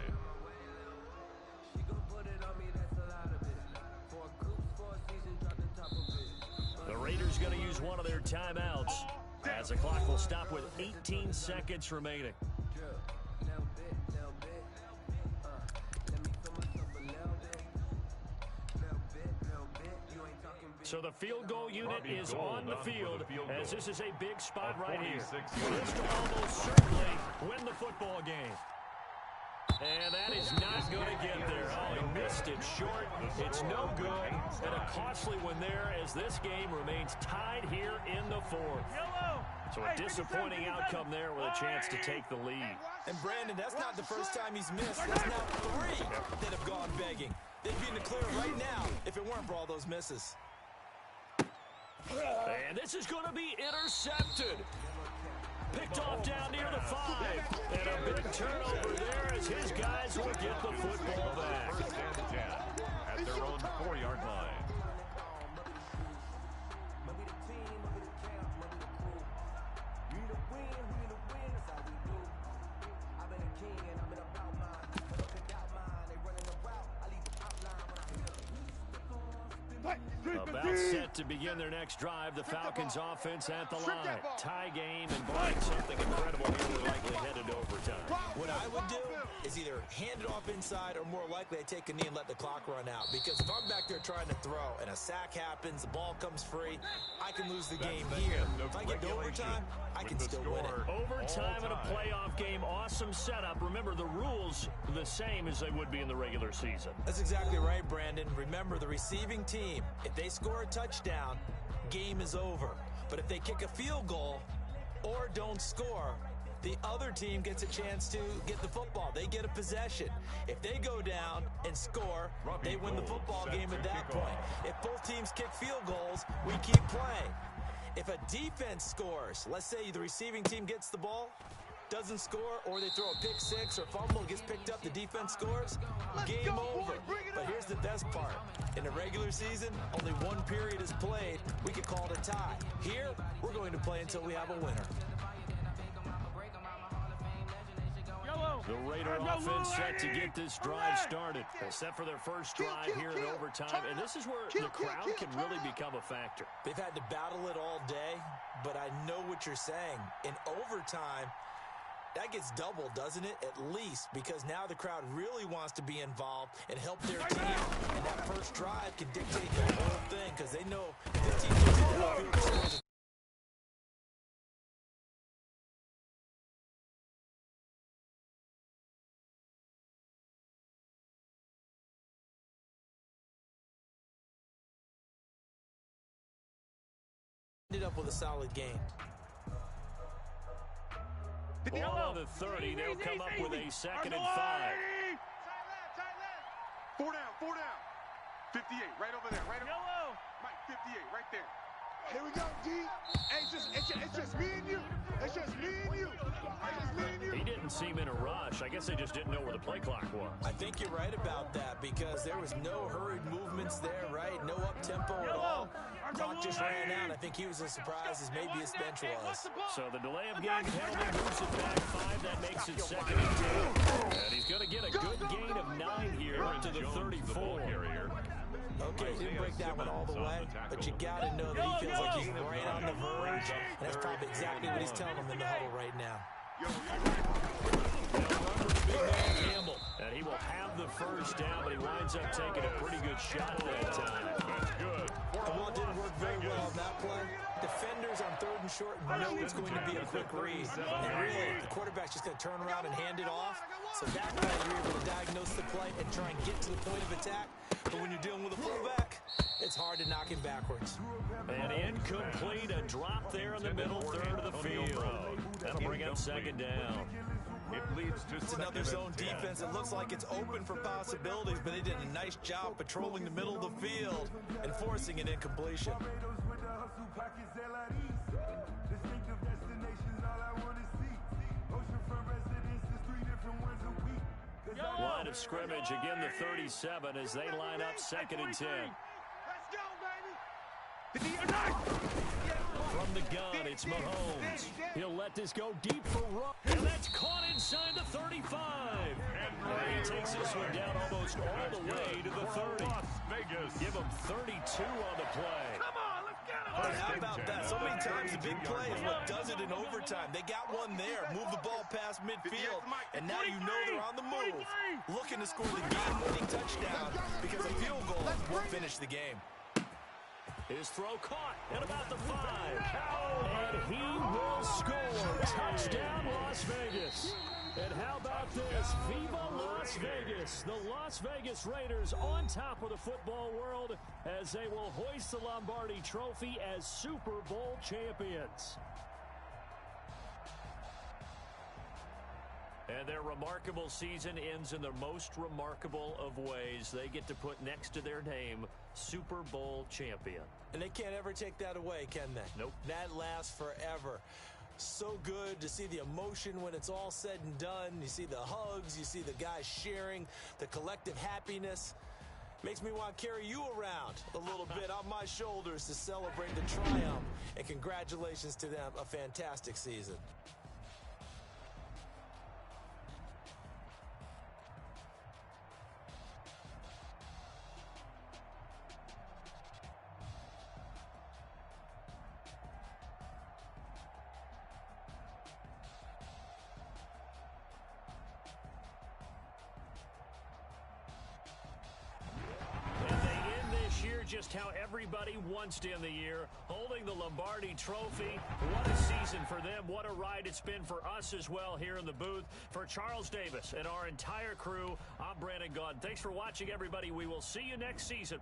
The Raiders going to use one of their timeouts as the clock will stop with 18 seconds remaining. So the field goal unit is on the field as this is a big spot right here. This will almost certainly win the football game. And that is not going to get there. Oh, he missed it short. It's no good. And a costly one there as this game remains tied here in the 4th. Yellow. So a disappointing outcome there with a chance to take the lead. And Brandon, that's not the first time he's missed. That's now 3 that have gone begging. They'd be in the clear right now if it weren't for all those misses. And this is going to be intercepted. Picked off down near the 5. And a big turnover there as his guys will get the football back. First and 10 at their own 4-yard line. About set to begin their next drive. The Falcons offense at the line. Tie game and barring something incredible here, we're likely headed to overtime. What I would do is either hand it off inside or more likely I take a knee and let the clock run out. Because if I'm back there trying to throw and a sack happens, the ball comes free, I can lose the game here. If I get to overtime, I can still win it. Overtime in a playoff game, awesome setup. Remember, the rules are the same as they would be in the regular season. That's exactly right, Brandon. Remember, the receiving team, if they score a touchdown, game is over. But if they kick a field goal or don't score, the other team gets a chance to get the football. They get a possession. If they go down and score, they win the football game at that point. If both teams kick field goals, we keep playing. If a defense scores, let's say the receiving team gets the ball, doesn't score, or they throw a pick six or fumble, gets picked up, the defense scores, game over. But here's the best part. In the regular season, only one period is played. We could call it a tie. Here, we're going to play until we have a winner. The Raider offense set to get this drive started. Set for their first drive here in overtime. And this is where the crowd can really become a factor. They've had to battle it all day, but I know what you're saying. In overtime, that gets doubled, doesn't it? At least, because now the crowd really wants to be involved and help their team. And that first drive can dictate the whole thing because they know if the team gets it downfield, ended up with a solid game. Ball on the 30. They'll come up with a 2nd and 5. Tight left. 4 down. 58, right over there. Right over there. Mike, 58, right there. Here we go, D. Hey, it's just me and you. It's just me and you. He didn't seem in a rush. I guess they just didn't know where the play clock was. I think you're right about that because there was no hurried movements there, right? No up-tempo at all. Clock just ran out. I think he was as surprised as maybe his bench was. So the delay of game penalty moves it back 5. That makes it 2nd and 10. And he's going to get a good gain of 9 here into the 34. Okay, he didn't break that one all the way, but you got to know that he feels like he's right on the verge, and that's probably exactly what he's telling them in the huddle right now. Campbell, and he will have the first down, but he winds up taking a pretty good shot that time. That's good. And while it didn't work very well on that play, defenders on 3rd and short know it's going to be a quick read. And really, the quarterback's just going to turn around and hand it off. So that way you're able to diagnose the play and try and get to the point of attack. But when you're dealing with a fullback, it's hard to knock him backwards. And incomplete, a drop there in the middle third of the field. That'll bring up 2nd down. It leads to It's another zone defense. It looks like it's open for possibilities, but they did a nice job patrolling the middle of the field and forcing an incompletion. Line of scrimmage, again the 37 as they line up 2nd and 10. From the gun, it's Mahomes. He'll let this go deep for Ruff. And that's caught inside the 35. And he takes this one down almost all the way to the 30. Give him 32 on the play. How about that? So many times the big play is what does it in overtime. They got one there, move the ball past midfield, and now you know they're on the move, looking to score the game-winning touchdown because a field goal won't finish the game. His throw caught at about the 5. And he will score. Touchdown, Las Vegas. And how about this? Viva Las Vegas. The Las Vegas Raiders on top of the football world as they will hoist the Lombardi Trophy as Super Bowl champions. And their remarkable season ends in the most remarkable of ways. They get to put next to their name, Super Bowl champion. And they can't ever take that away, can they? Nope. That lasts forever. So good to see the emotion when it's all said and done. You see the hugs, you see the guys sharing, the collective happiness. Makes me want to carry you around a little bit on my shoulders to celebrate the triumph. And congratulations to them, a fantastic season. Just how everybody wants to end the year, holding the Lombardi Trophy. What a season for them. What a ride it's been for us as well here in the booth. For Charles Davis and our entire crew, I'm Brandon Gaudin. Thanks for watching, everybody. We will see you next season.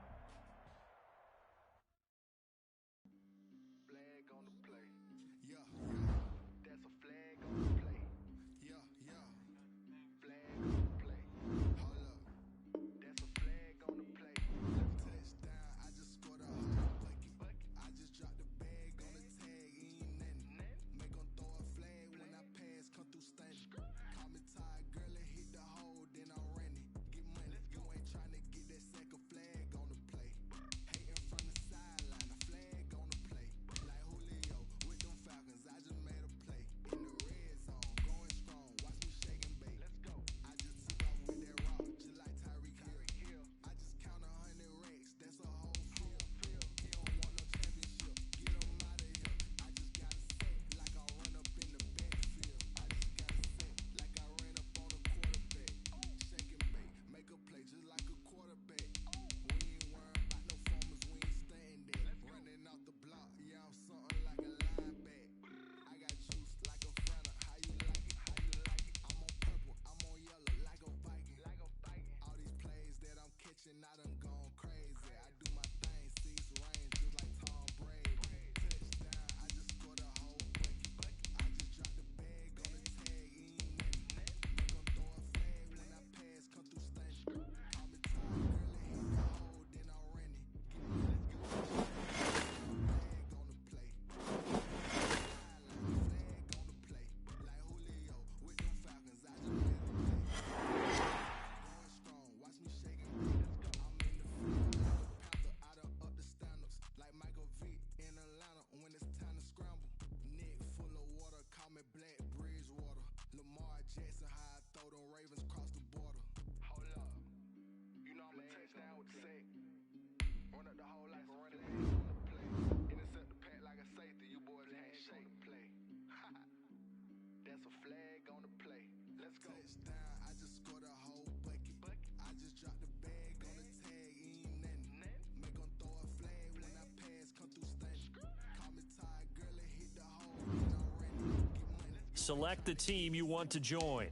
Select the team you want to join.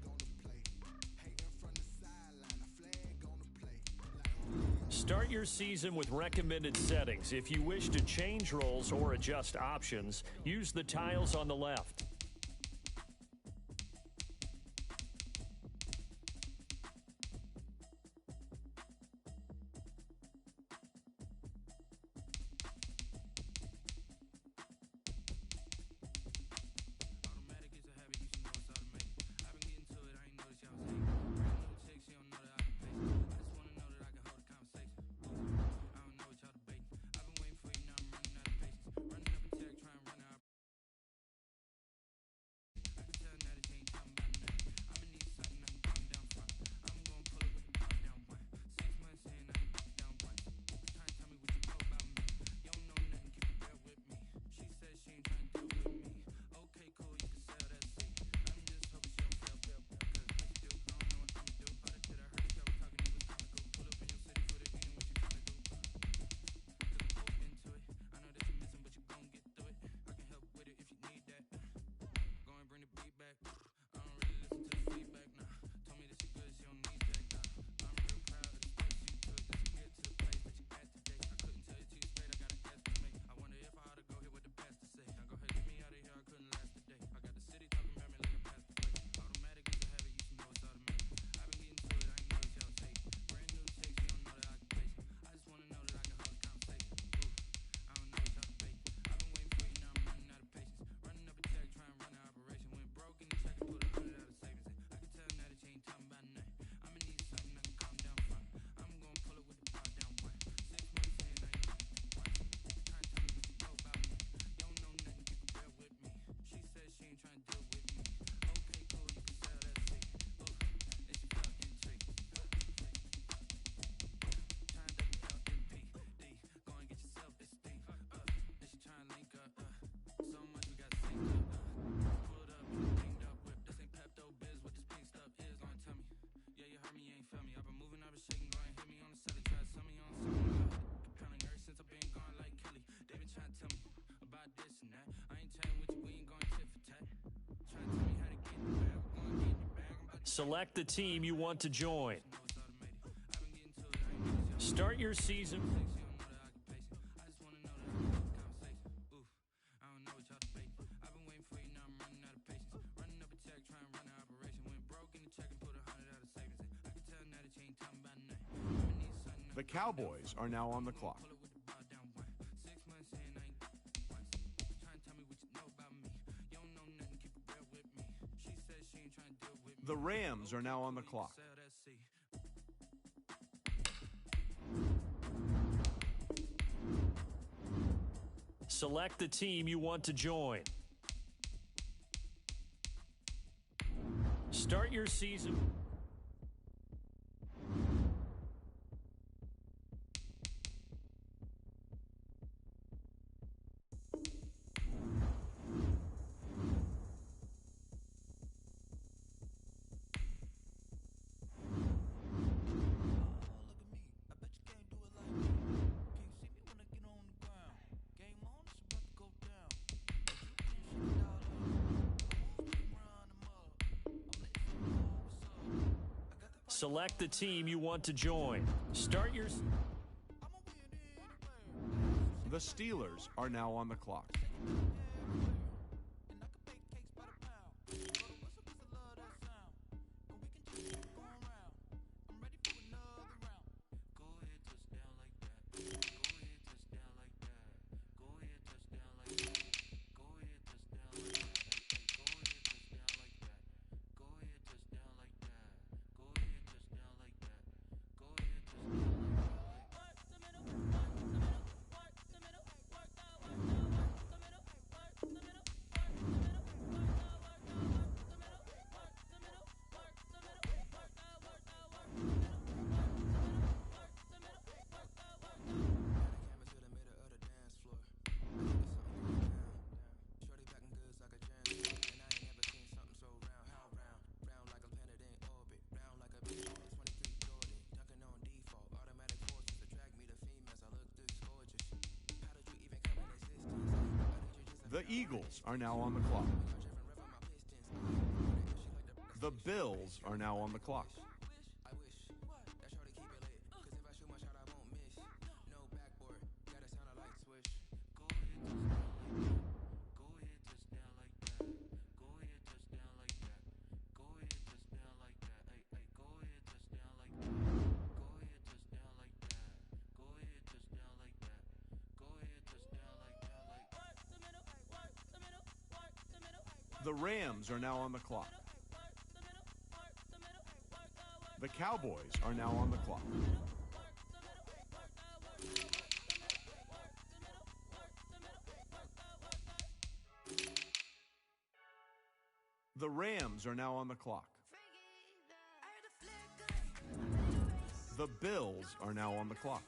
Start your season with recommended settings. If you wish to change roles or adjust options, use the tiles on the left. Select the team you want to join. Start your season. The Cowboys are now on the clock. The Rams are now on the clock. Select the team you want to join. Start your season. Select the team you want to join. Start your... The Steelers are now on the clock. The Eagles are now on the clock. The Bills are now on the clock. The Rams are now on the clock. The Cowboys are now on the clock. The Rams are now on the clock. The Bills are now on the clock.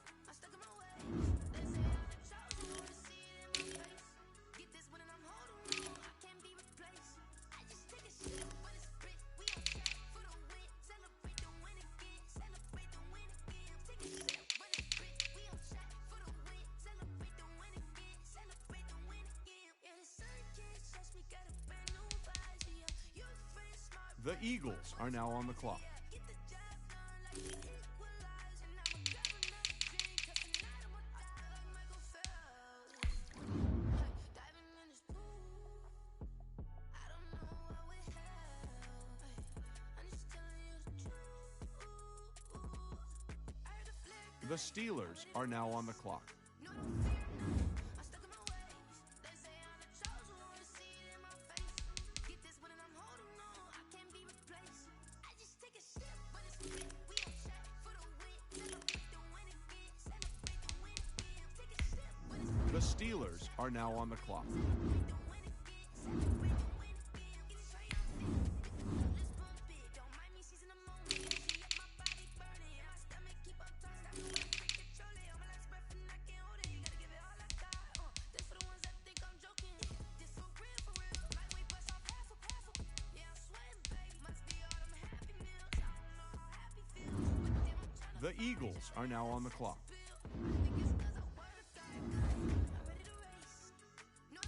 The Eagles are now on the clock. The Steelers are now on the clock. The Steelers are now on the clock. The Eagles are now on the clock.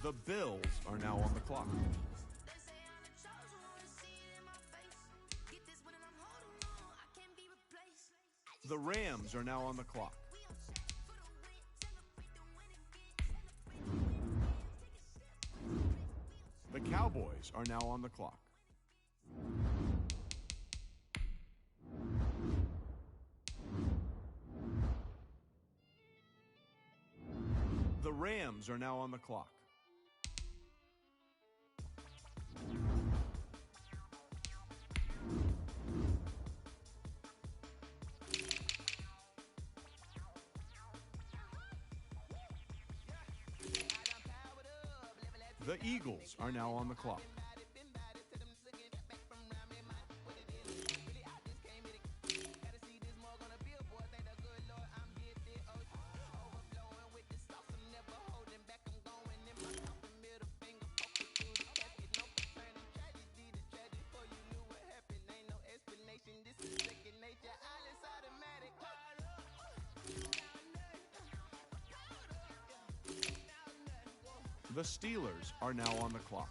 The Bills are now on the clock. The Rams are now on the clock. The Cowboys are now on the clock. The Rams are now on the clock. The Eagles are now on the clock. The Steelers are now on the clock.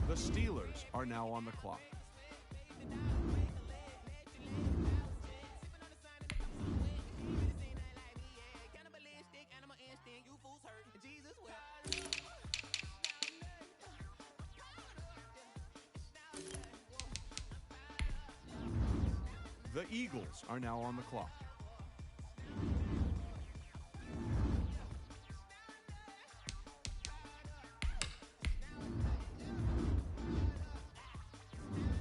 The Steelers are now on the clock. The Eagles are now on the clock.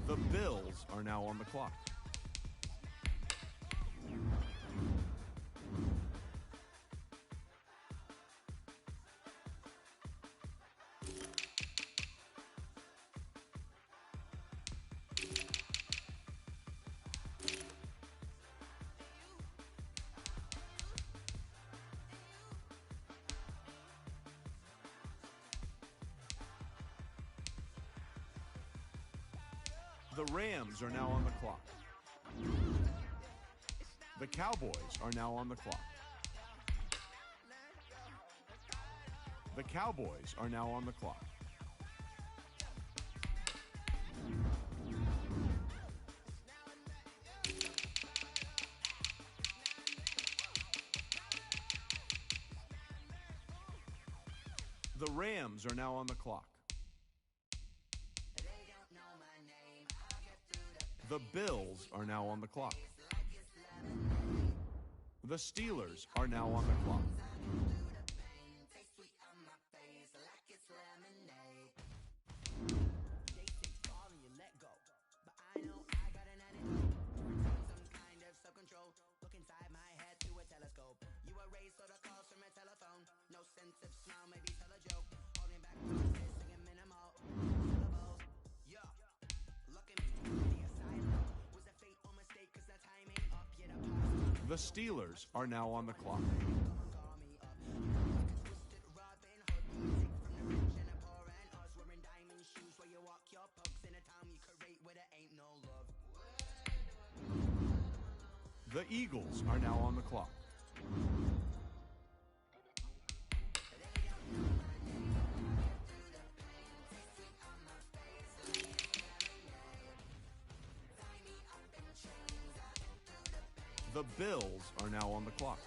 The Bills are now on the clock. The Rams are now on the clock. The Cowboys are now on the clock. The Cowboys are now on the clock. The Rams are now on the clock. The Bills are now on the clock. The Steelers are now on the clock. The Steelers are now on the clock. The Eagles are now on the clock. The Bills are now on the clock.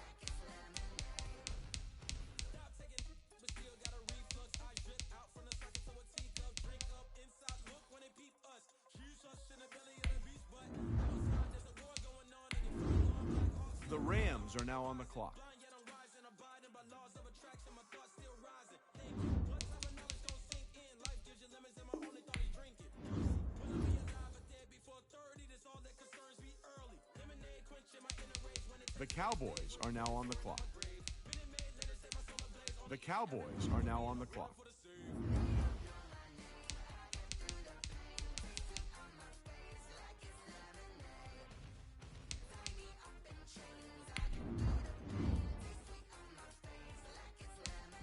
The Rams are now on the clock. The Cowboys are now on the clock. The Cowboys are now on the clock.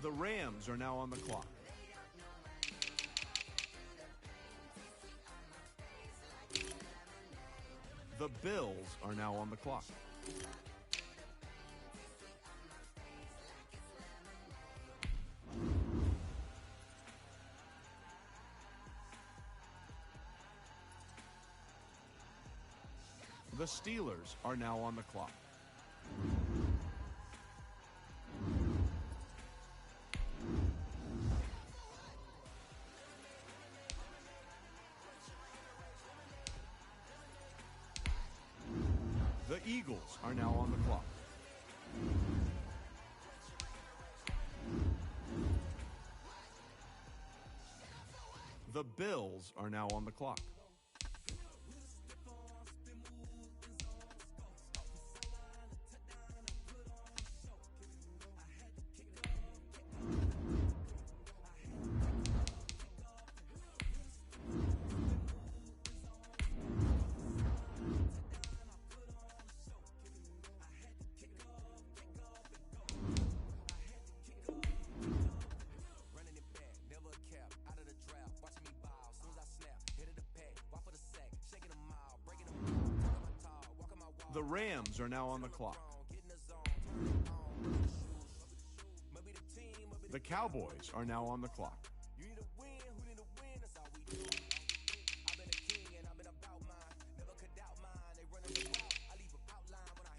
The Rams are now on the clock. The Bills are now on the clock. The Steelers are now on the clock. The Eagles are now on the clock. The Bills are now on the clock. The Rams are now on the clock. The Cowboys are now on the clock.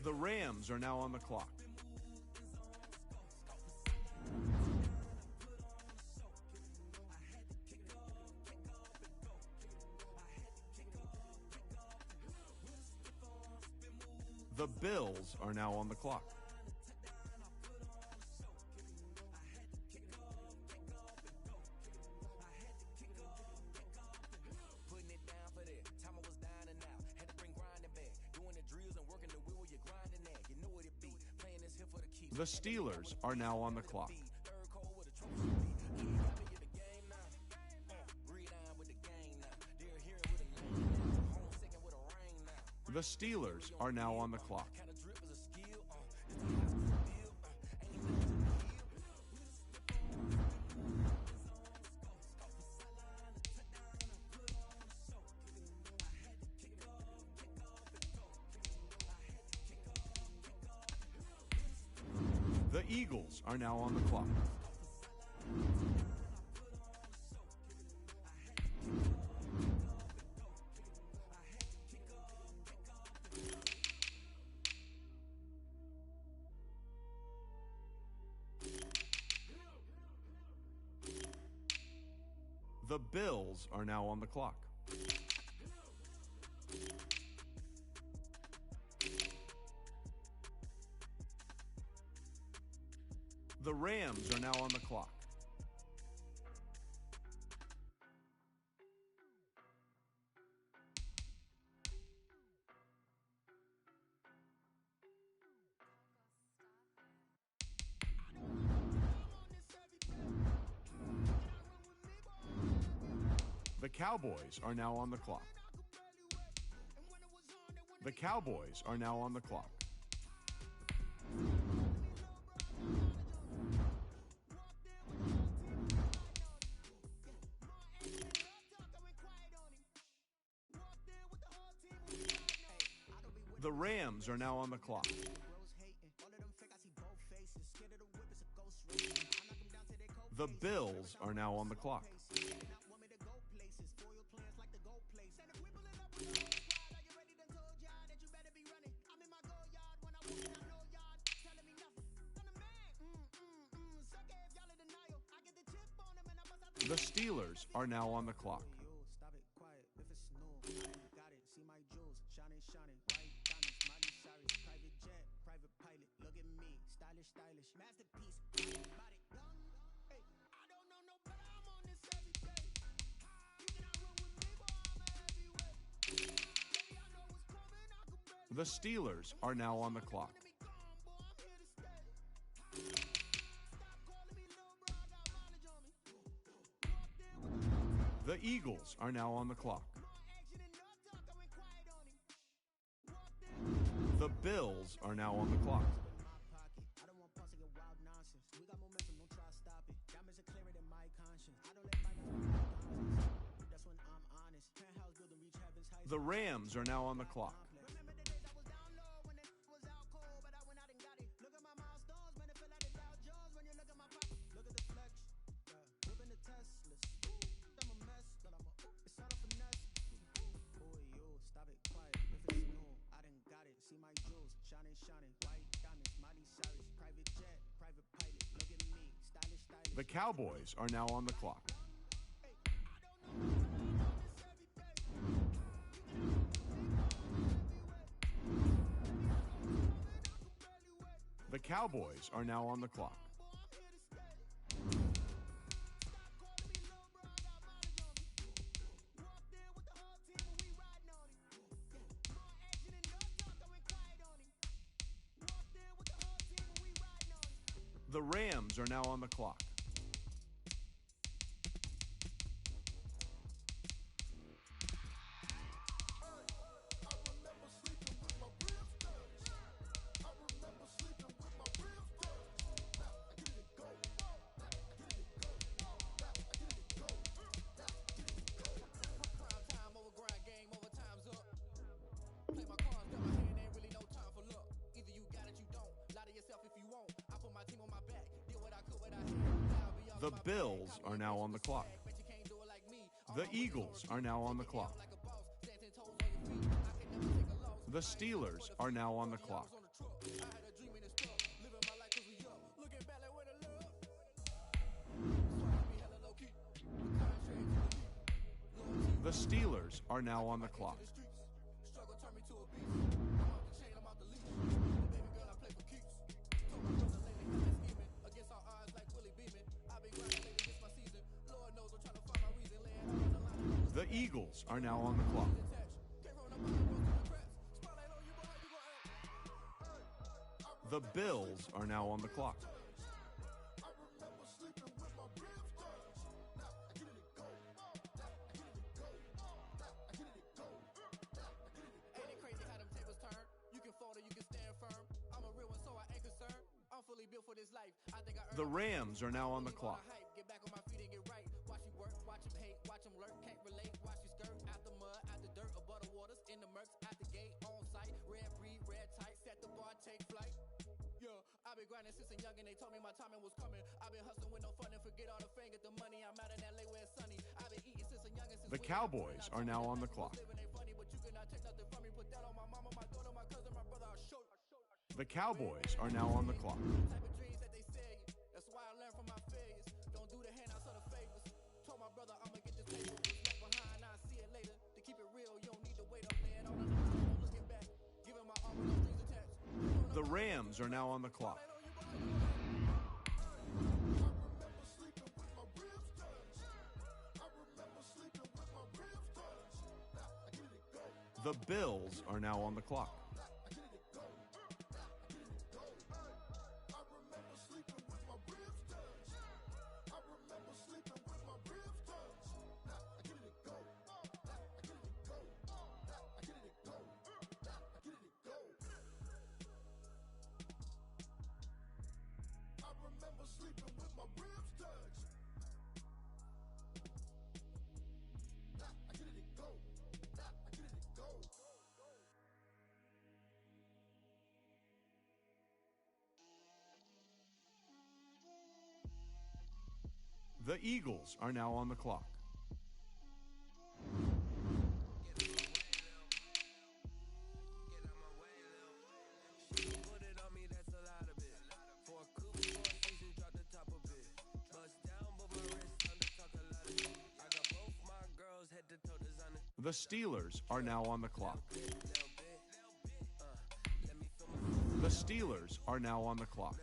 The Rams are now on the clock. The Bills are now on the clock. The Steelers are now on the clock. The Steelers are now on the clock. The Eagles are now on the clock. The Bills are now on the clock. The Rams are now on the clock. The Cowboys are now on the clock. The Cowboys are now on the clock. The Rams are now on the clock. The Bills are now on the clock. The Steelers are now on the clock. The Steelers are now on the clock. The Eagles are now on the clock. The Bills are now on the clock. The Rams are now on the clock. See my jewels, shining, white diamonds, Miley Cyrus, private jet, private pilot, look at me, stylish. The Cowboys are now on the clock. The Cowboys are now on the clock. The Rams are now on the clock. The Bills are now on the clock. The Eagles are now on the clock. The Steelers are now on the clock. The Steelers are now on the clock. The Eagles are now on the clock. The Bills are now on the clock. The Rams are now on the clock. Get back on my feet and get right. Watch you work, watch him hate, watch him lurk, can't relate. Watch you skirt out the mud, out the dirt, above the waters, in the murks, out the gate, on site. Red breed, red tight, set the bar, take flight. Yeah, I've been grinding since a young and they told me my timing was coming. I've been hustling with no fun and forget all the fame, get the money. I'm out in LA where it's sunny. I've been eating since a young and since the Cowboys are now on the clock. The Cowboys are now on the clock. That's why I learned from my failures. Don't do the handouts or the favors. Told my brother I'ma get this paper. Left behind, I'll see it later. To keep it real, you don't need to wait up, man. All I know is I'm looking back. Giving my all with no strings attached. The Rams are now on the clock. The Bills are now on the clock. The Eagles are now on the clock. The Steelers are now on the clock. The Steelers are now on the clock.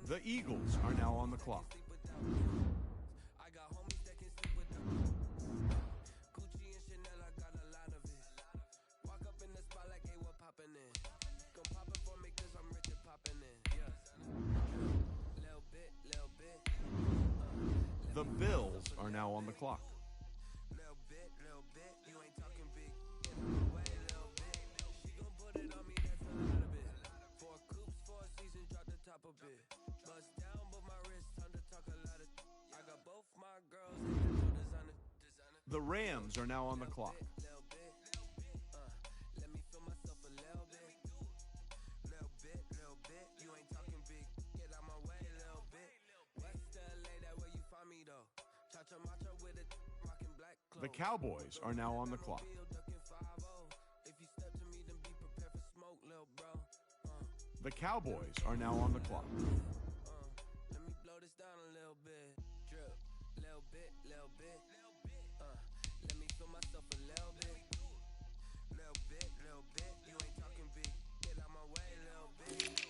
The Eagles are now on the clock. I got homies that can sleep with them. Gucci and Chanel, I got a lot of it. Walk up in the spot like, hey, what poppin' in? Gon' pop it for me cause I'm rich and poppin' in. Yeah. Little bit. The Bills are now on the clock. Little bit. You ain't talking big. Get out my way, little bit. She gon' put it on me, that's a lot of it. 4 coops. a bit. Bust down, but my wrist, time to talk a lot of. I got both my girls in the designer. The Rams are now on the clock. Little bit. Let me feel myself a little bit. Little bit. You ain't talking big. Get out my way, little bit. West LA, that where you find me though. Cha-cha macha with a rockin' black clothes. The Cowboys are now on the clock. If you step to me, then be prepared for smoke, little bro. The Cowboys are now on the clock. Let me blow this down a little bit. Drip, little bit. Let me feel myself a little bit. Little bit. You ain't talking big. Get out my way, little bit.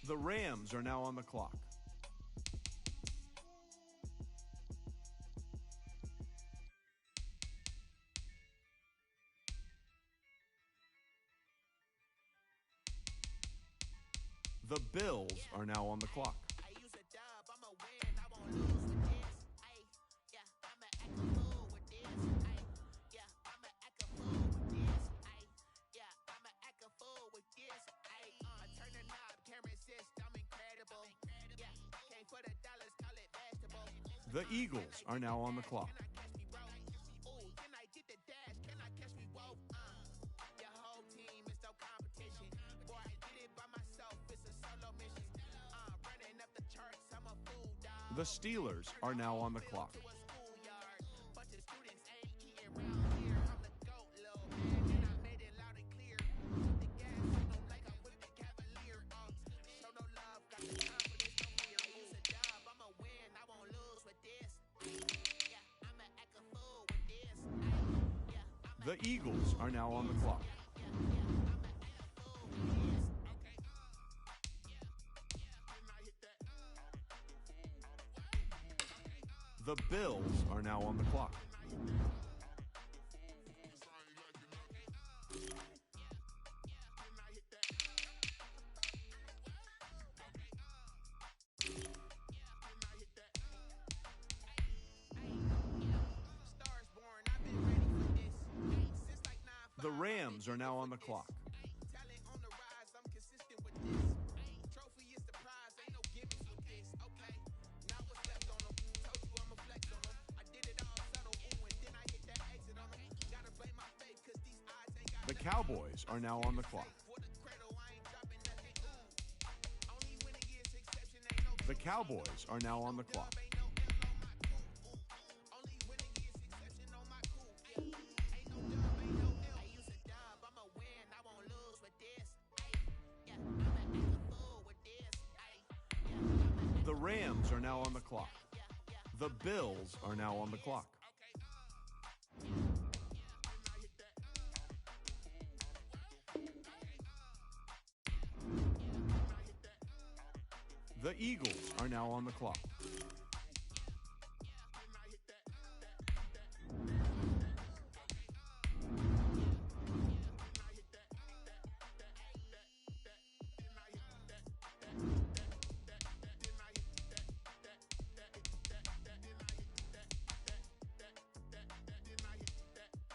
The Rams are now on the clock. The Bills are now on the clock. I use a dub, I'ma win, I won't lose with this. Yeah, I'ma act a fool with this. Yeah, I'ma act a fool with this. Yeah, I'ma act a fool with this. I turn the knob, can't resist, I'm incredible. Yeah, came for the dollars, call it vegetable. The Eagles are now on the clock. Can I catch me, bro? Ooh, can I get the dash? Can I catch me, whoa? Your whole team is no competition. Boy, I did it by myself, it's a solo mission. Running up the charts, I'm a fool, dog. The Steelers are now on the clock. To a schoolyard. Bunch of students ain't eating round here. I'm the GOAT, little man, and I made it loud and clear. Put the gas on them like I'm with the Cavalier. Show no love, got the confidence, no fear. I use a dub, I'ma win, I won't lose with this. Yeah, I'ma act a fool with this. Yeah, The Eagles are now on the clock. The Bills are now on the clock. The Rams are now on the clock. Talent on the rise, I'm consistent with this. Trophy is the prize, ain't no gimmicks with this. Okay, now what's left on them? Told you I'ma flex on them. I did it all subtle, ooh, and then I hit that exit on them. Gotta blame my faith, cause these odds ain't got The Cowboys are now on the clock. for the cradle, I ain't dropping nothing. Ooh. Only winning is exception, ain't no The Cowboys are now on the clock. ain't no L on my cool. Only winning is exception on my cool. Ain't no dub, ain't no L. I use a dub, I'ma win, I won't lose with this. Yeah, I'ma act a fool with this. The Rams are now on the clock. The Bills are now on the clock. The Eagles are now on the clock. The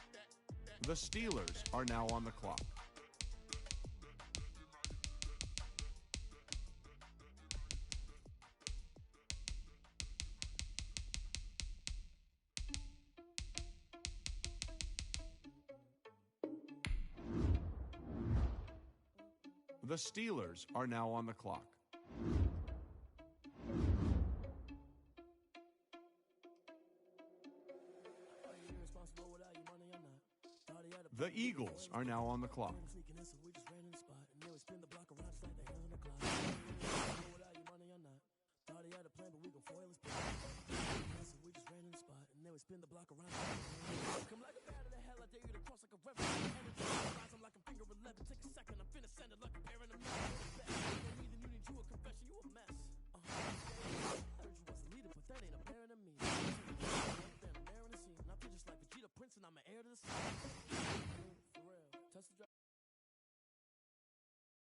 Steelers are now on the clock. The Steelers are now on the clock. The Eagles are now on the clock. Come like a bat of the hell, I dare you to cross like a referee.